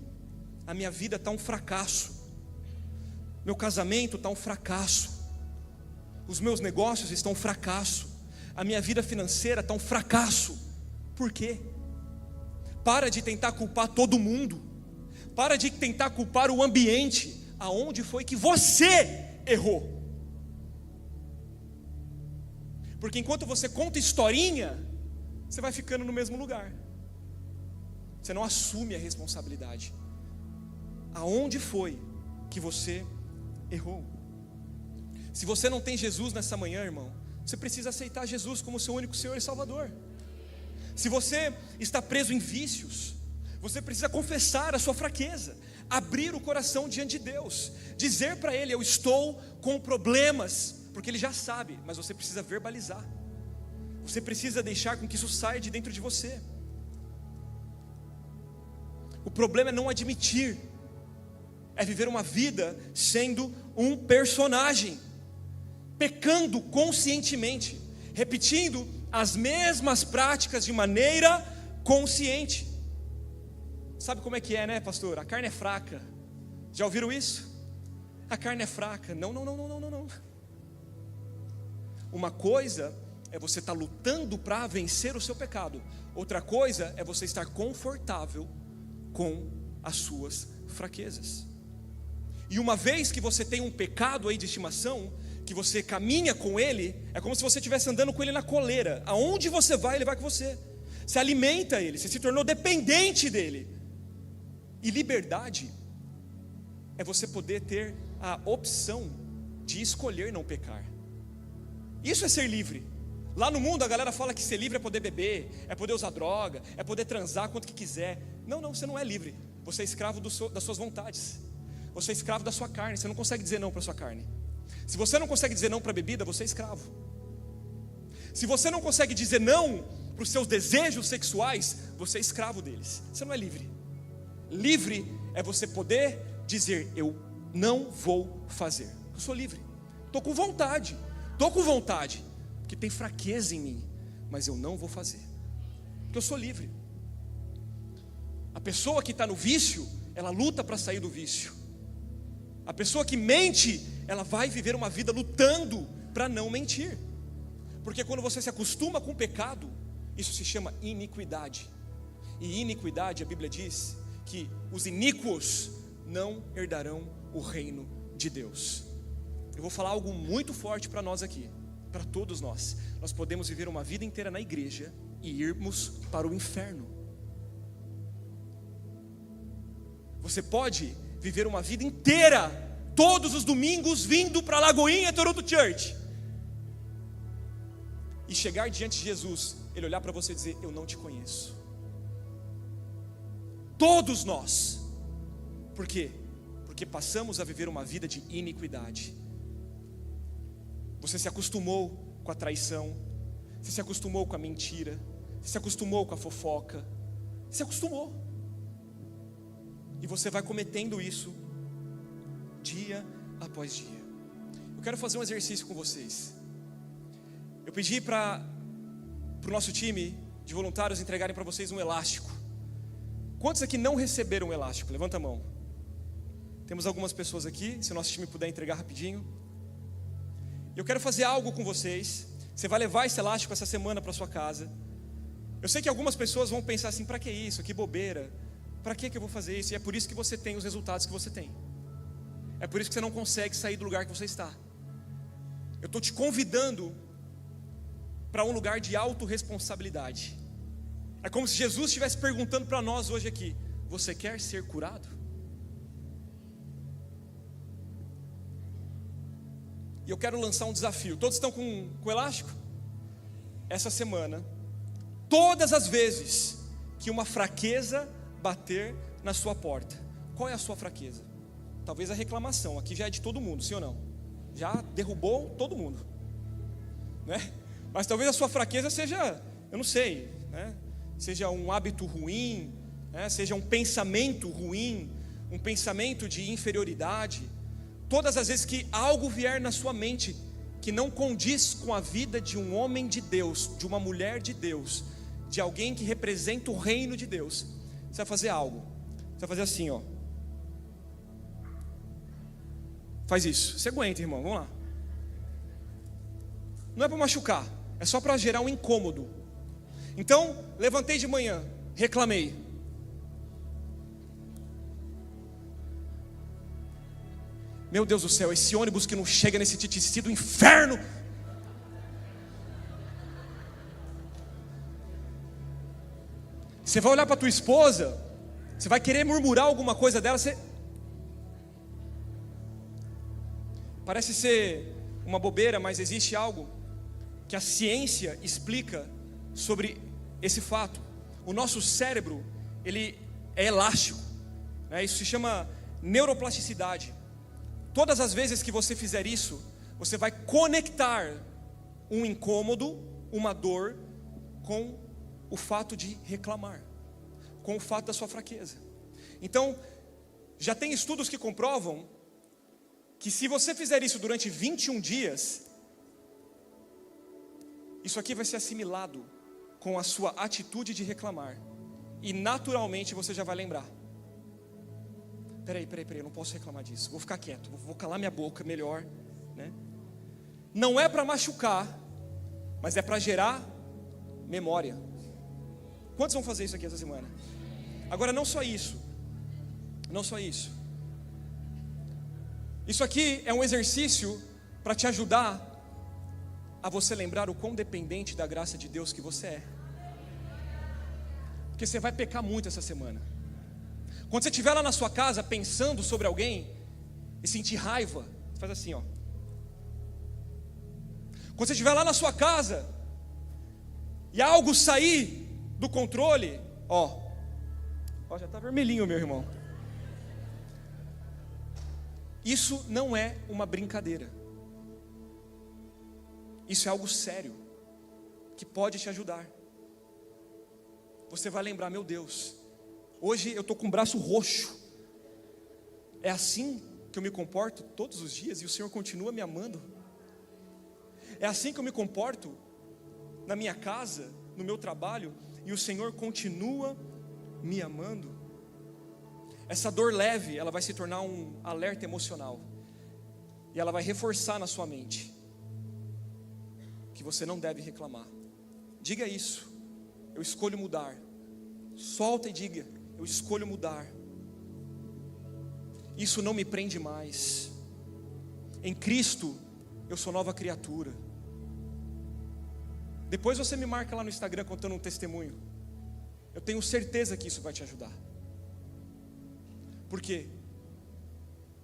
a minha vida está um fracasso, meu casamento está um fracasso, os meus negócios estão um fracasso, a minha vida financeira está um fracasso. Por quê? Para de tentar culpar todo mundo. Para de tentar culpar o ambiente. Aonde foi que você errou? Porque enquanto você conta historinha, você vai ficando no mesmo lugar. Você não assume a responsabilidade. Aonde foi que você errou? Se você não tem Jesus nessa manhã, irmão, você precisa aceitar Jesus como seu único Senhor e Salvador. Se você está preso em vícios, você precisa confessar a sua fraqueza, abrir o coração diante de Deus, dizer para Ele: eu estou com problemas, porque Ele já sabe, mas você precisa verbalizar. Você precisa deixar com que isso saia de dentro de você. O problema é não admitir, é viver uma vida sendo um personagem, pecando conscientemente, repetindo as mesmas práticas de maneira consciente. Sabe como é que é, né, pastor? A carne é fraca. Já ouviram isso? A carne é fraca. Não. Uma coisa é você estar lutando para vencer o seu pecado. Outra coisa é você estar confortável com as suas fraquezas. E uma vez que você tem um pecado aí de estimação, que você caminha com ele, é como se você estivesse andando com ele na coleira. Aonde você vai, ele vai com você. Você alimenta ele, você se tornou dependente dele. E liberdade é você poder ter a opção de escolher não pecar. Isso é ser livre. Lá no mundo a galera fala que ser livre é poder beber, é poder usar droga, é poder transar quanto que quiser. Não, você não é livre. Você é escravo das suas vontades. Você é escravo da sua carne. Você não consegue dizer não para a sua carne. Se você não consegue dizer não para a bebida, você é escravo. Se você não consegue dizer não para os seus desejos sexuais, você é escravo deles. Você não é livre. Livre é você poder dizer: eu não vou fazer. Eu sou livre. Estou com vontade, porque tem fraqueza em mim, mas eu não vou fazer, porque eu sou livre. A pessoa que está no vício, ela luta para sair do vício. A pessoa que mente, ela vai viver uma vida lutando para não mentir. Porque quando você se acostuma com o pecado, isso se chama iniquidade. E iniquidade, a Bíblia diz que os iníquos não herdarão o reino de Deus. Eu vou falar algo muito forte para nós aqui, para todos nós. Nós podemos viver uma vida inteira na igreja e irmos para o inferno. Você pode viver uma vida inteira, todos os domingos, vindo para a Lagoinha Toronto Church, e chegar diante de Jesus, Ele olhar para você e dizer: eu não te conheço. Todos nós. Por quê? Porque passamos a viver uma vida de iniquidade. Você se acostumou com a traição, você se acostumou com a mentira, você se acostumou com a fofoca, se acostumou. E você vai cometendo isso dia após dia. Eu quero fazer um exercício com vocês. Eu pedi para o nosso time de voluntários entregarem para vocês um elástico. Quantos aqui não receberam um elástico? Levanta a mão. Temos algumas pessoas aqui. Se o nosso time puder entregar rapidinho. Eu quero fazer algo com vocês. Você vai levar esse elástico essa semana para sua casa. Eu sei que algumas pessoas vão pensar assim: para que isso? Que bobeira. Para que eu vou fazer isso? E é por isso que você tem os resultados que você tem. É por isso que você não consegue sair do lugar que você está. Eu estou te convidando para um lugar de autorresponsabilidade. É como se Jesus estivesse perguntando para nós hoje aqui: você quer ser curado? E eu quero lançar um desafio. Todos estão com elástico? Essa semana, todas as vezes que uma fraqueza bater na sua porta, qual é a sua fraqueza? Talvez a reclamação. Aqui já é de todo mundo, sim ou não? Já derrubou todo mundo, né? Mas talvez a sua fraqueza seja, eu não sei, né? Seja um hábito ruim, né? Seja um pensamento ruim, um pensamento de inferioridade. Todas as vezes que algo vier na sua mente que não condiz com a vida de um homem de Deus, de uma mulher de Deus, de alguém que representa o reino de Deus, você vai fazer algo. Você vai fazer assim, ó. Faz isso. Você aguenta, irmão, vamos lá. Não é para machucar, é só para gerar um incômodo. Então, levantei de manhã, reclamei. Meu Deus do céu, esse ônibus que não chega nesse titici do inferno. Você vai olhar para tua esposa, você vai querer murmurar alguma coisa dela, parece ser uma bobeira, mas existe algo que a ciência explica sobre esse fato. O nosso cérebro, ele é elástico, né? Isso se chama neuroplasticidade. Todas as vezes que você fizer isso, você vai conectar um incômodo, uma dor, com o fato de reclamar, com o fato da sua fraqueza. Então, já tem estudos que comprovam que se você fizer isso durante 21 dias, isso aqui vai ser assimilado com a sua atitude de reclamar. E naturalmente você já vai lembrar. Peraí, eu não posso reclamar disso. Vou ficar quieto, vou calar minha boca melhor, né? Não é para machucar, mas é para gerar memória. Quantos vão fazer isso aqui essa semana? Agora não só isso. Isso aqui é um exercício para te ajudar a você lembrar o quão dependente da graça de Deus que você é. Porque você vai pecar muito essa semana. Quando você estiver lá na sua casa pensando sobre alguém e sentir raiva, você faz assim, ó. Quando você estiver lá na sua casa e algo sair do controle, ó, já está vermelhinho, meu irmão. Isso não é uma brincadeira. Isso é algo sério, que pode te ajudar. Você vai lembrar, meu Deus, hoje eu estou com o braço roxo. É assim que eu me comporto todos os dias e o Senhor continua me amando. É assim que eu me comporto na minha casa, no meu trabalho, e o Senhor continua me amando. Essa dor leve, ela vai se tornar um alerta emocional. E ela vai reforçar na sua mente que você não deve reclamar. Diga isso: eu escolho mudar. Solta e diga: eu escolho mudar. Isso não me prende mais. Em Cristo eu sou nova criatura. Depois você me marca lá no Instagram contando um testemunho. Eu tenho certeza que isso vai te ajudar. Por quê?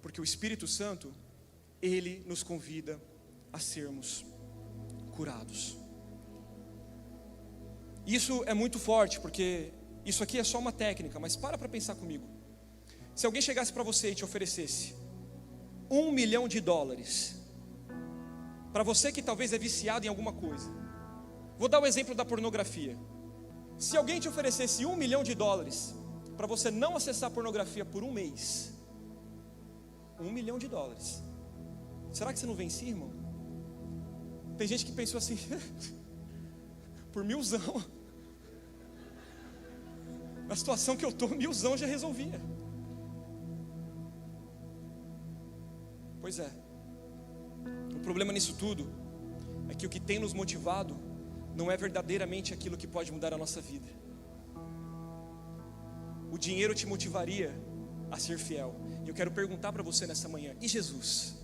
Porque o Espírito Santo, Ele nos convida a sermos curados. Isso é muito forte, porque isso aqui é só uma técnica, mas para pensar comigo. Se alguém chegasse para você e te oferecesse $1 milhão, para você que talvez é viciado em alguma coisa, vou dar o exemplo da pornografia. Se alguém te oferecesse $1 milhão para você não acessar pornografia por um mês, $1 milhão, será que você não vencia, irmão? Tem gente que pensou assim, por 1.000, na situação que eu estou, 1.000 já resolvia. Pois é, o problema nisso tudo é que o que tem nos motivado não é verdadeiramente aquilo que pode mudar a nossa vida. O dinheiro te motivaria a ser fiel. E eu quero perguntar para você nessa manhã: e Jesus?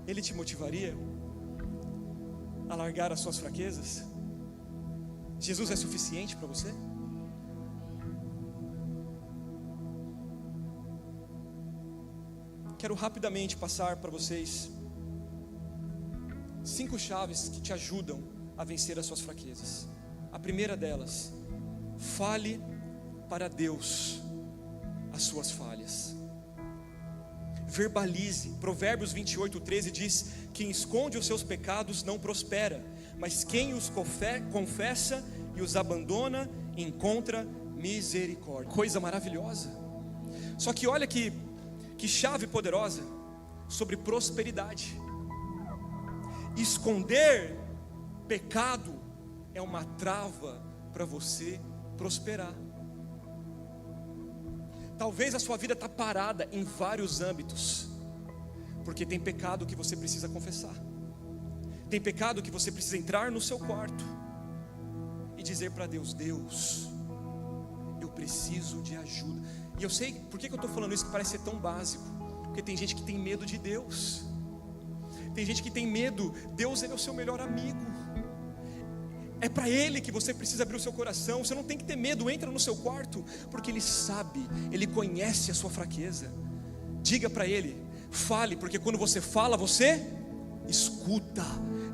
Ele te motivaria a largar as suas fraquezas? Jesus é suficiente para você? Quero rapidamente passar para vocês 5 chaves que te ajudam a vencer as suas fraquezas. A primeira delas: fale para Deus as suas falhas. Verbalize. Provérbios 28:13 diz: quem esconde os seus pecados não prospera, mas quem os confessa e os abandona encontra misericórdia. Coisa maravilhosa. Só que olha que chave poderosa sobre prosperidade. Esconder pecado é uma trava para você prosperar. Talvez a sua vida está parada em vários âmbitos, porque tem pecado que você precisa confessar. Tem pecado que você precisa entrar no seu quarto e dizer para Deus: Deus, eu preciso de ajuda. E eu sei, por que eu estou falando isso que parece ser tão básico? Porque tem gente que tem medo de Deus. Tem gente que tem medo. Deus, Ele é o seu melhor amigo. É para Ele que você precisa abrir o seu coração. Você não tem que ter medo, entra no seu quarto, porque Ele sabe, Ele conhece a sua fraqueza. Diga para Ele, fale, porque quando você fala, você escuta,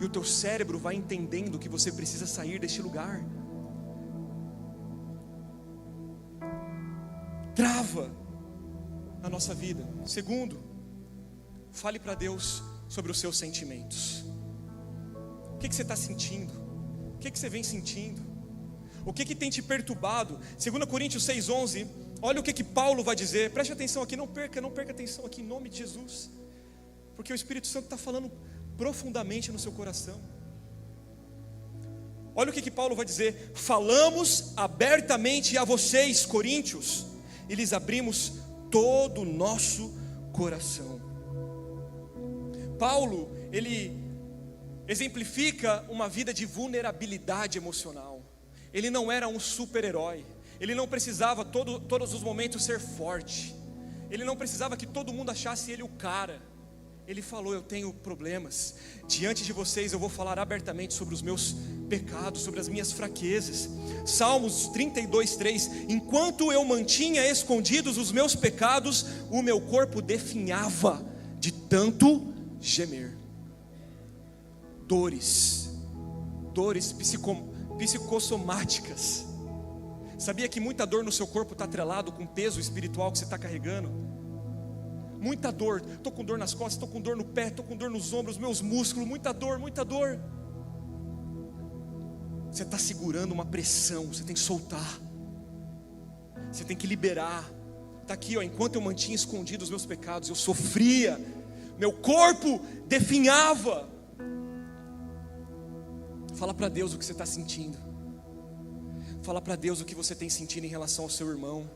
e o teu cérebro vai entendendo que você precisa sair deste lugar. Trava na nossa vida. Segundo, fale para Deus sobre os seus sentimentos. O que você está sentindo? O que você vem sentindo? O que tem te perturbado? 2 Coríntios 6,11, olha o que Paulo vai dizer. Preste atenção aqui, não perca atenção aqui, em nome de Jesus, porque o Espírito Santo está falando profundamente no seu coração. Olha o que Paulo vai dizer: falamos abertamente a vocês, coríntios, e lhes abrimos todo o nosso coração. Paulo, ele exemplifica uma vida de vulnerabilidade emocional. Ele não era um super-herói. Ele não precisava todos os momentos ser forte. Ele não precisava que todo mundo achasse ele o cara. Ele falou: eu tenho problemas. Diante de vocês eu vou falar abertamente sobre os meus pecados, sobre as minhas fraquezas. Salmos 32:3, enquanto eu mantinha escondidos os meus pecados, o meu corpo definhava de tanto gemer. Dores psicossomáticas. Sabia que muita dor no seu corpo está atrelado com o peso espiritual que você está carregando? Muita dor, estou com dor nas costas, estou com dor no pé, estou com dor nos ombros, meus músculos, muita dor. Você está segurando uma pressão, você tem que soltar, você tem que liberar. Está aqui, ó, enquanto eu mantinha escondido os meus pecados, eu sofria, meu corpo definhava. Fala para Deus o que você está sentindo. Fala para Deus o que você tem sentido em relação ao seu irmão.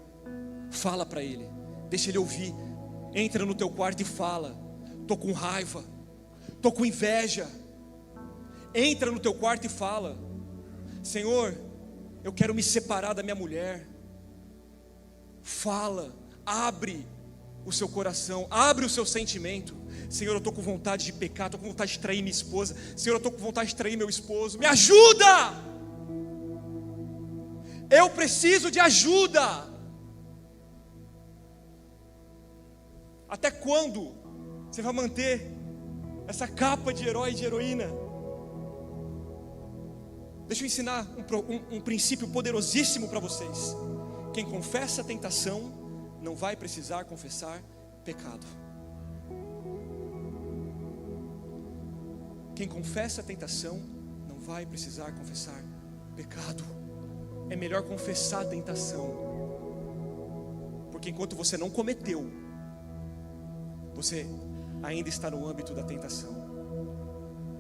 Fala para Ele, deixa Ele ouvir. Entra no teu quarto e fala: estou com raiva, estou com inveja. Entra no teu quarto e fala: Senhor, eu quero me separar da minha mulher. Fala, abre o seu coração, abre o seu sentimento. Senhor, eu estou com vontade de pecar, estou com vontade de trair minha esposa. Senhor, eu estou com vontade de trair meu esposo. Me ajuda! Eu preciso de ajuda. Até quando você vai manter essa capa de herói e de heroína? Deixa eu ensinar um princípio poderosíssimo para vocês. Quem confessa a tentação não vai precisar confessar pecado. Quem confessa a tentação não vai precisar confessar pecado. É melhor confessar a tentação, porque enquanto você não cometeu, você ainda está no âmbito da tentação.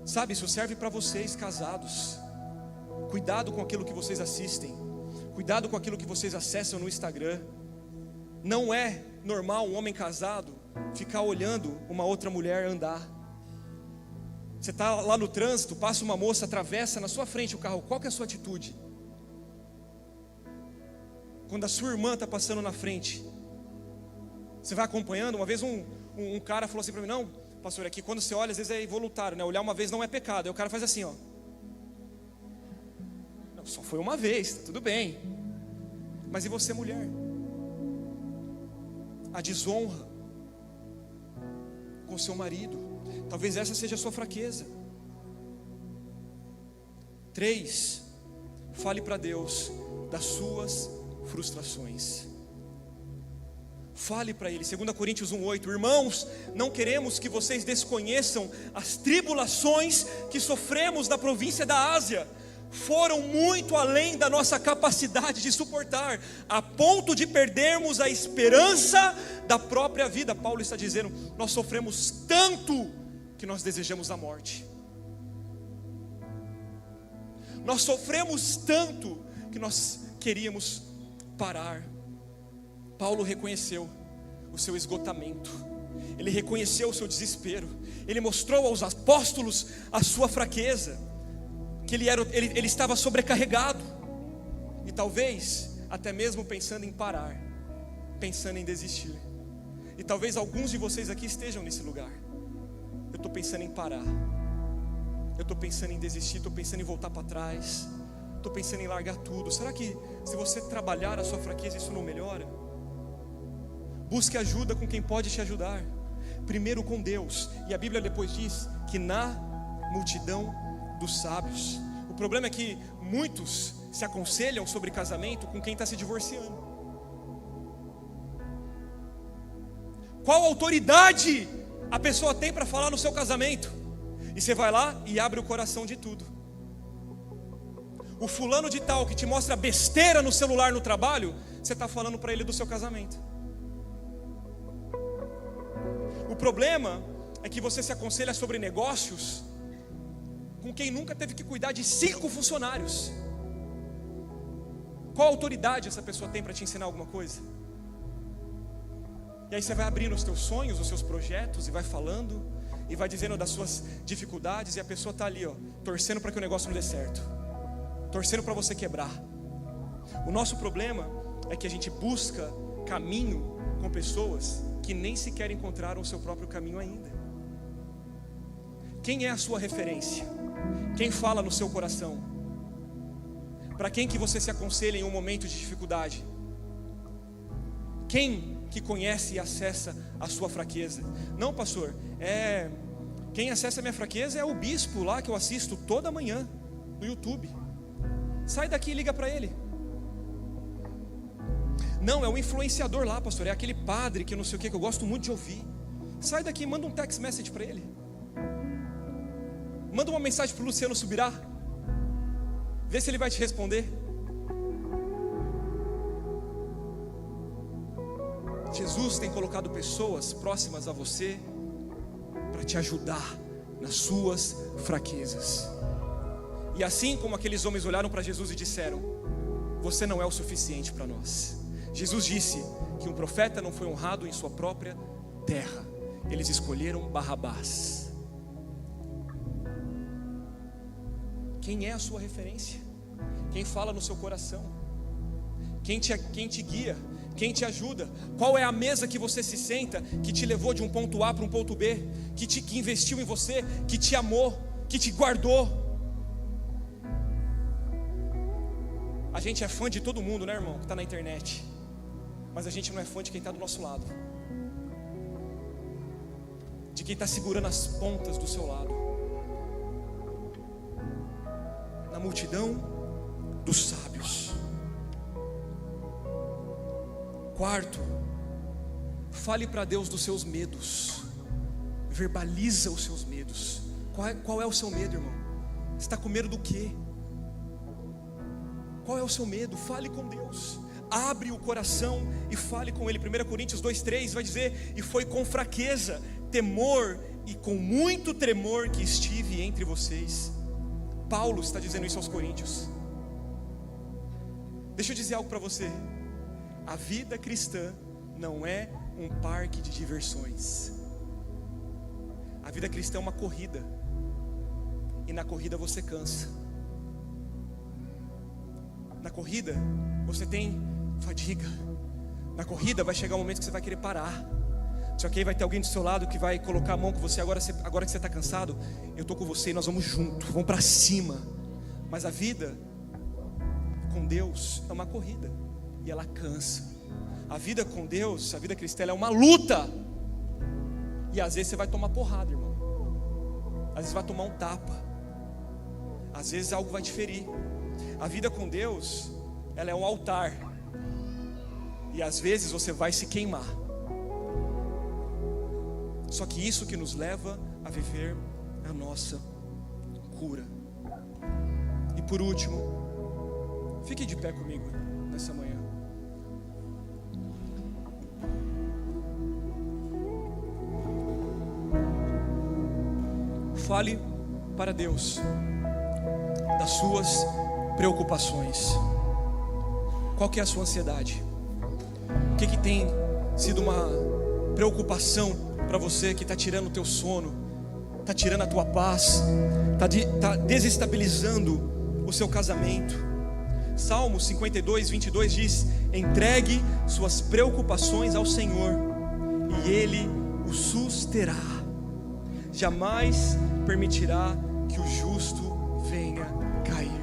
Sabe, isso serve para vocês casados. Cuidado com aquilo que vocês assistem. Cuidado com aquilo que vocês acessam no Instagram. Não é normal um homem casado ficar olhando uma outra mulher andar. Você está lá no trânsito, passa uma moça, atravessa na sua frente o carro. Qual que é a sua atitude? Quando a sua irmã está passando na frente, você vai acompanhando. Uma vez um cara falou assim para mim: não, pastor, aqui quando você olha, às vezes é involuntário, né? Olhar uma vez não é pecado. Aí o cara faz assim, ó. Não, só foi uma vez, tá tudo bem. Mas e você, mulher? A desonra com seu marido, talvez essa seja a sua fraqueza. 3, fale para Deus das suas frustrações. Fale para Ele. 2 Coríntios 1:8, irmãos, não queremos que vocês desconheçam as tribulações que sofremos na província da Ásia. Foram muito além da nossa capacidade de suportar, a ponto de perdermos a esperança da própria vida. Paulo está dizendo: nós sofremos tanto que nós desejamos a morte. Nós sofremos tanto que nós queríamos parar. Paulo reconheceu o seu esgotamento, ele reconheceu o seu desespero, ele mostrou aos apóstolos a sua fraqueza, que ele estava sobrecarregado, e talvez até mesmo pensando em parar, pensando em desistir. E talvez alguns de vocês aqui estejam nesse lugar. Eu estou pensando em parar, eu estou pensando em desistir, estou pensando em voltar para trás, estou pensando em largar tudo. Será que se você trabalhar a sua fraqueza, isso não melhora? Busque ajuda com quem pode te ajudar. Primeiro com Deus. E a Bíblia depois diz que na multidão dos sábios. O problema é que muitos se aconselham sobre casamento com quem está se divorciando. Qual autoridade a pessoa tem para falar no seu casamento? E você vai lá e abre o coração de tudo. O fulano de tal que te mostra besteira no celular no trabalho, você está falando para ele do seu casamento. O problema é que você se aconselha sobre negócios com quem nunca teve que cuidar de 5 funcionários. Qual autoridade essa pessoa tem para te ensinar alguma coisa? E aí você vai abrindo os teus sonhos, os seus projetos, e vai falando, e vai dizendo das suas dificuldades, e a pessoa está ali, torcendo para que o negócio não dê certo, torcendo para você quebrar. O nosso problema é que a gente busca caminho com pessoas que nem sequer encontraram o seu próprio caminho ainda. Quem é a sua referência? Quem fala no seu coração? Para quem que você se aconselha em um momento de dificuldade? Quem que conhece e acessa a sua fraqueza? Não, pastor, quem acessa a minha fraqueza é o bispo lá que eu assisto toda manhã no YouTube. Sai daqui e liga para ele. Não, é o influenciador lá, pastor, é aquele padre que eu não sei o que eu gosto muito de ouvir. Sai daqui, manda um text message para ele. Manda uma mensagem para o Luciano Subirá. Vê se ele vai te responder. Jesus tem colocado pessoas próximas a você para te ajudar nas suas fraquezas. E assim como aqueles homens olharam para Jesus e disseram: você não é o suficiente para nós. Jesus disse que um profeta não foi honrado em sua própria terra. Eles escolheram Barrabás. Quem é a sua referência? Quem fala no seu coração? Quem te guia? Quem te ajuda? Qual é a mesa que você se senta, que te levou de um ponto A para um ponto B, que investiu em você, que te amou, que te guardou? A gente é fã de todo mundo, né, irmão, que está na internet, mas a gente não é fã de quem está do nosso lado, de quem está segurando as pontas do seu lado. Na multidão dos sábios. Quarto, fale para Deus dos seus medos. Verbaliza os seus medos. Qual é o seu medo, irmão? Você está com medo do quê? Qual é o seu medo? Fale com Deus. Abre o coração e fale com Ele. 1 Coríntios 2:3 vai dizer: e foi com fraqueza, temor e com muito tremor que estive entre vocês. Paulo está dizendo isso aos coríntios. Deixa eu dizer algo para você. A vida cristã não é um parque de diversões. A vida cristã é uma corrida. E na corrida você cansa. Na corrida você tem fadiga. Na corrida vai chegar um momento que você vai querer parar. Só que aí vai ter alguém do seu lado que vai colocar a mão com você. Agora que você está cansado, eu estou com você e nós vamos juntos, vamos para cima. Mas a vida com Deus é uma corrida e ela cansa. A vida com Deus, a vida cristã, é uma luta. E às vezes você vai tomar porrada, irmão. Às vezes vai tomar um tapa. Às vezes algo vai te ferir. A vida com Deus, ela é um altar. E às vezes você vai se queimar. Só que isso que nos leva a viver a nossa cura. E por último, fique de pé comigo nessa manhã. Fale para Deus das suas preocupações. Qual que é a sua ansiedade? O que tem sido uma preocupação para você, que está tirando o teu sono, está tirando a tua paz, está desestabilizando o seu casamento? Salmo 52:22 diz: entregue suas preocupações ao Senhor e Ele o susterá. Jamais permitirá que o justo venha cair.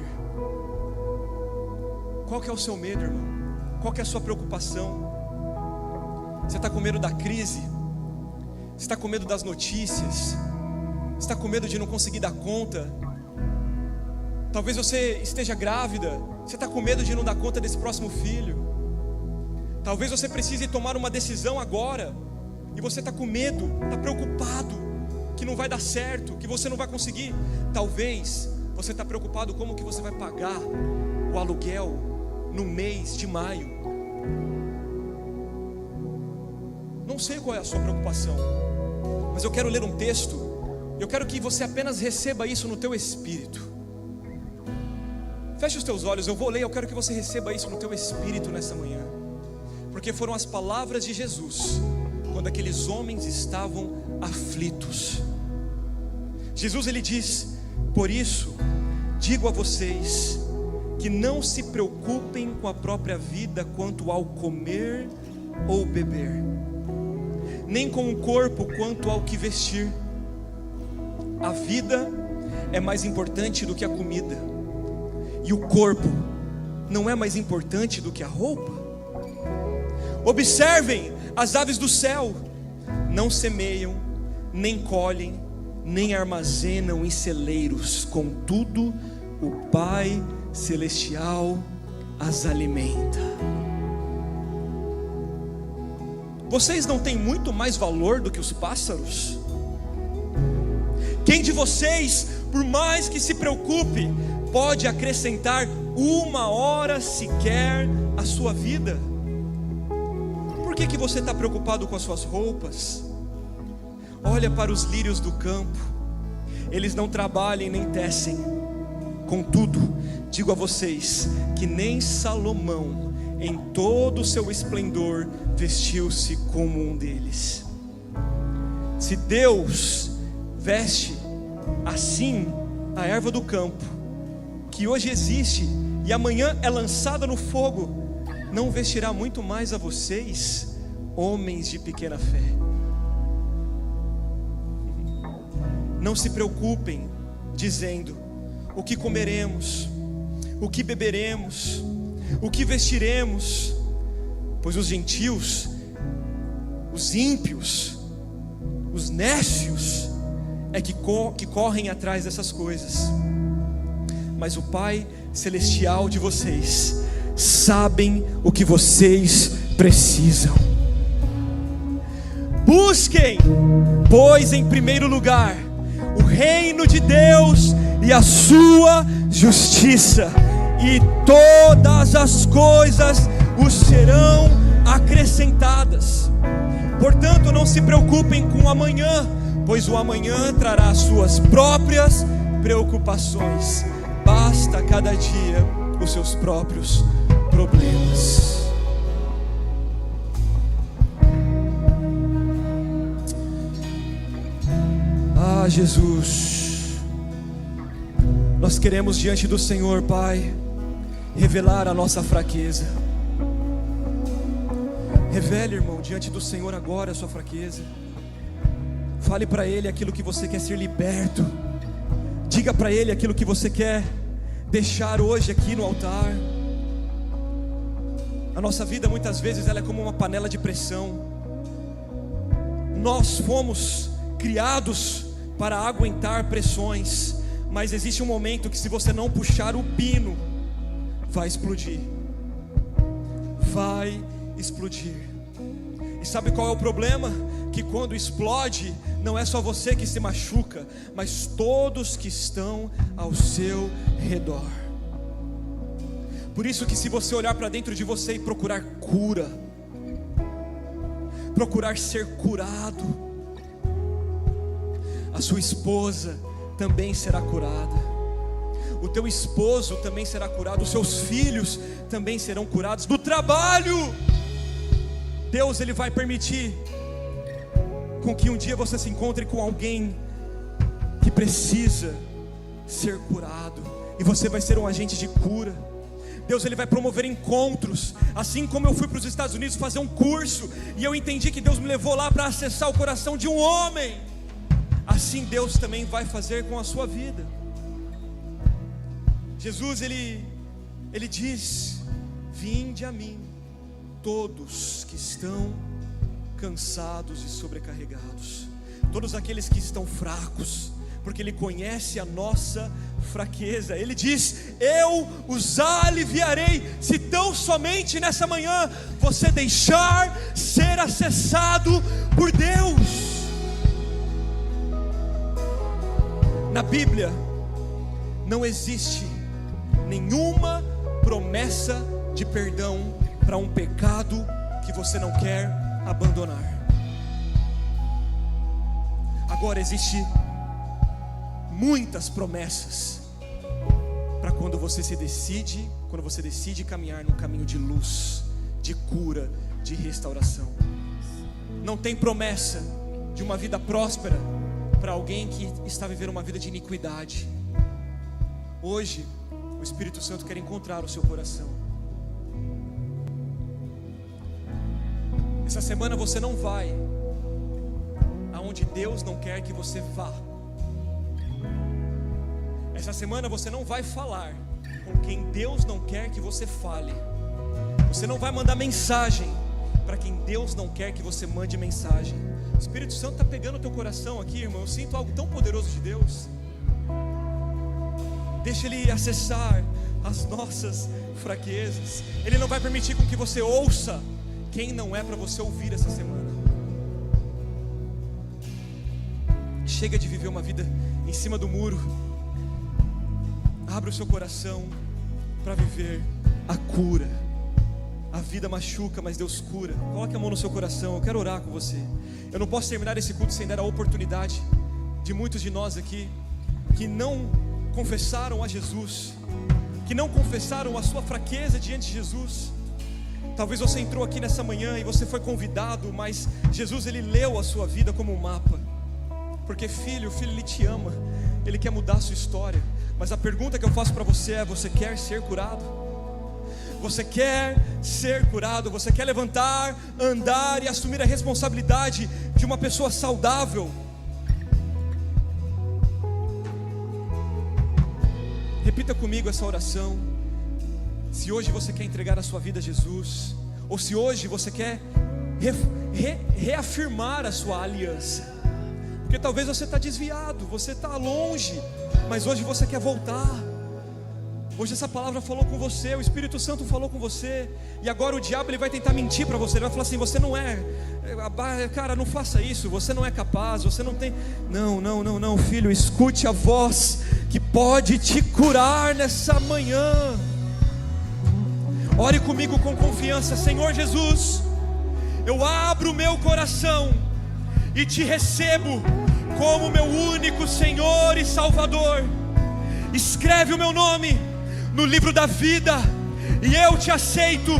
Qual que é o seu medo, irmão? Qual que é a sua preocupação? Você está com medo da crise? Você está com medo das notícias? Você está com medo de não conseguir dar conta? Talvez você esteja grávida. Você está com medo de não dar conta desse próximo filho. Talvez você precise tomar uma decisão agora, e você está com medo, está preocupado que não vai dar certo, que você não vai conseguir. Talvez você está preocupado como que você vai pagar o aluguel no mês de maio. Não sei qual é a sua preocupação, mas eu quero ler um texto. Eu quero que você apenas receba isso no teu espírito. Feche os teus olhos, eu vou ler. Eu quero que você receba isso no teu espírito nessa manhã, porque foram as palavras de Jesus quando aqueles homens estavam aflitos. Jesus, ele diz: por isso digo a vocês que não se preocupem com a própria vida quanto ao comer ou beber, nem com o corpo quanto ao que vestir. A vida é mais importante do que a comida, e o corpo não é mais importante do que a roupa. Observem as aves do céu: não semeiam, nem colhem, nem armazenam em celeiros, contudo o Pai Celestial as alimenta. Vocês não têm muito mais valor do que os pássaros? Quem de vocês, por mais que se preocupe, pode acrescentar uma hora sequer à sua vida? Por que você está preocupado com as suas roupas? Olha para os lírios do campo, eles não trabalham nem tecem. Contudo, digo a vocês que nem Salomão, em todo o seu esplendor, vestiu-se como um deles. Se Deus veste assim a erva do campo, que hoje existe e amanhã é lançada no fogo, não vestirá muito mais a vocês, homens de pequena fé? Não se preocupem dizendo: o que comeremos, o que beberemos, o que vestiremos, pois os gentios, os ímpios, os nécios é que correm atrás dessas coisas. Mas o Pai Celestial de vocês sabem o que vocês precisam. Busquem, pois, em primeiro lugar o reino de Deus e a sua justiça, e todas as coisas os serão acrescentadas. Portanto, não se preocupem com o amanhã, pois o amanhã trará suas próprias preocupações. Basta cada dia os seus próprios problemas. Ah, Jesus, nós queremos diante do Senhor, Pai, revelar a nossa fraqueza. Revele, irmão, diante do Senhor agora a sua fraqueza. Fale para Ele aquilo que você quer ser liberto. Diga para Ele aquilo que você quer deixar hoje aqui no altar. A nossa vida muitas vezes ela é como uma panela de pressão. Nós fomos criados para aguentar pressões, mas existe um momento que, se você não puxar o pino, vai explodir. Vai explodir. E sabe qual é o problema? Que quando explode, não é só você que se machuca, mas todos que estão ao seu redor. Por isso que, se você olhar para dentro de você e procurar cura, procurar ser curado, a sua esposa também será curada, o teu esposo também será curado, os seus filhos também serão curados. Do trabalho, Deus ele vai permitir com que um dia você se encontre com alguém que precisa ser curado, e você vai ser um agente de cura. Deus ele vai promover encontros. Assim como eu fui para os Estados Unidos fazer um curso, e eu entendi que Deus me levou lá para acessar o coração de um homem, assim Deus também vai fazer com a sua vida. Jesus ele diz vinde a mim, todos que estão cansados e sobrecarregados, todos aqueles que estão fracos, porque Ele conhece a nossa fraqueza. Ele diz: eu os aliviarei, se tão somente nessa manhã você deixar ser acessado por Deus. Na Bíblia não existe nenhuma promessa de perdão para um pecado que você não quer abandonar. Agora existe muitas promessas para quando você decide caminhar num caminho de luz, de cura, de restauração. Não tem promessa de uma vida próspera para alguém que está vivendo uma vida de iniquidade. Hoje o Espírito Santo quer encontrar o seu coração. Essa semana você não vai aonde Deus não quer que você vá. Essa semana você não vai falar com quem Deus não quer que você fale. Você não vai mandar mensagem para quem Deus não quer que você mande mensagem. O Espírito Santo está pegando o teu coração aqui, irmão. Eu sinto algo tão poderoso de Deus. Deixa Ele acessar as nossas fraquezas. Ele não vai permitir com que você ouça quem não é para você ouvir essa semana. Chega de viver uma vida em cima do muro. Abra o seu coração para viver a cura. A vida machuca, mas Deus cura. Coloque a mão no seu coração, eu quero orar com você. Eu não posso terminar esse culto sem dar a oportunidade de muitos de nós aqui que não confessaram a Jesus, que não confessaram a sua fraqueza diante de Jesus. Talvez você entrou aqui nessa manhã e você foi convidado, mas Jesus, Ele leu a sua vida como um mapa. Porque filho, Ele te ama, Ele quer mudar a sua história. Mas a pergunta que eu faço para você é: você quer ser curado? Você quer ser curado? Você quer levantar, andar e assumir a responsabilidade de uma pessoa saudável? Repita comigo essa oração. Se hoje você quer entregar a sua vida a Jesus, ou se hoje você quer reafirmar a sua aliança, porque talvez você está desviado, você está longe, mas hoje você quer voltar. Hoje essa palavra falou com você, o Espírito Santo falou com você, e agora o diabo ele vai tentar mentir para você. Ele vai falar assim: você não é, cara, não faça isso, você não é capaz, você não tem. Não, filho, escute a voz que pode te curar nessa manhã. Ore comigo com confiança. Senhor Jesus, eu abro o meu coração e te recebo como meu único Senhor e Salvador. Escreve o meu nome no livro da vida, e eu te aceito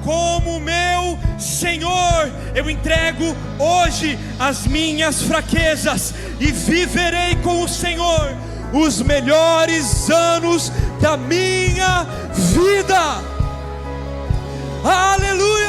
como meu Senhor. Eu entrego hoje as minhas fraquezas e viverei com o Senhor os melhores anos da minha vida. Aleluia!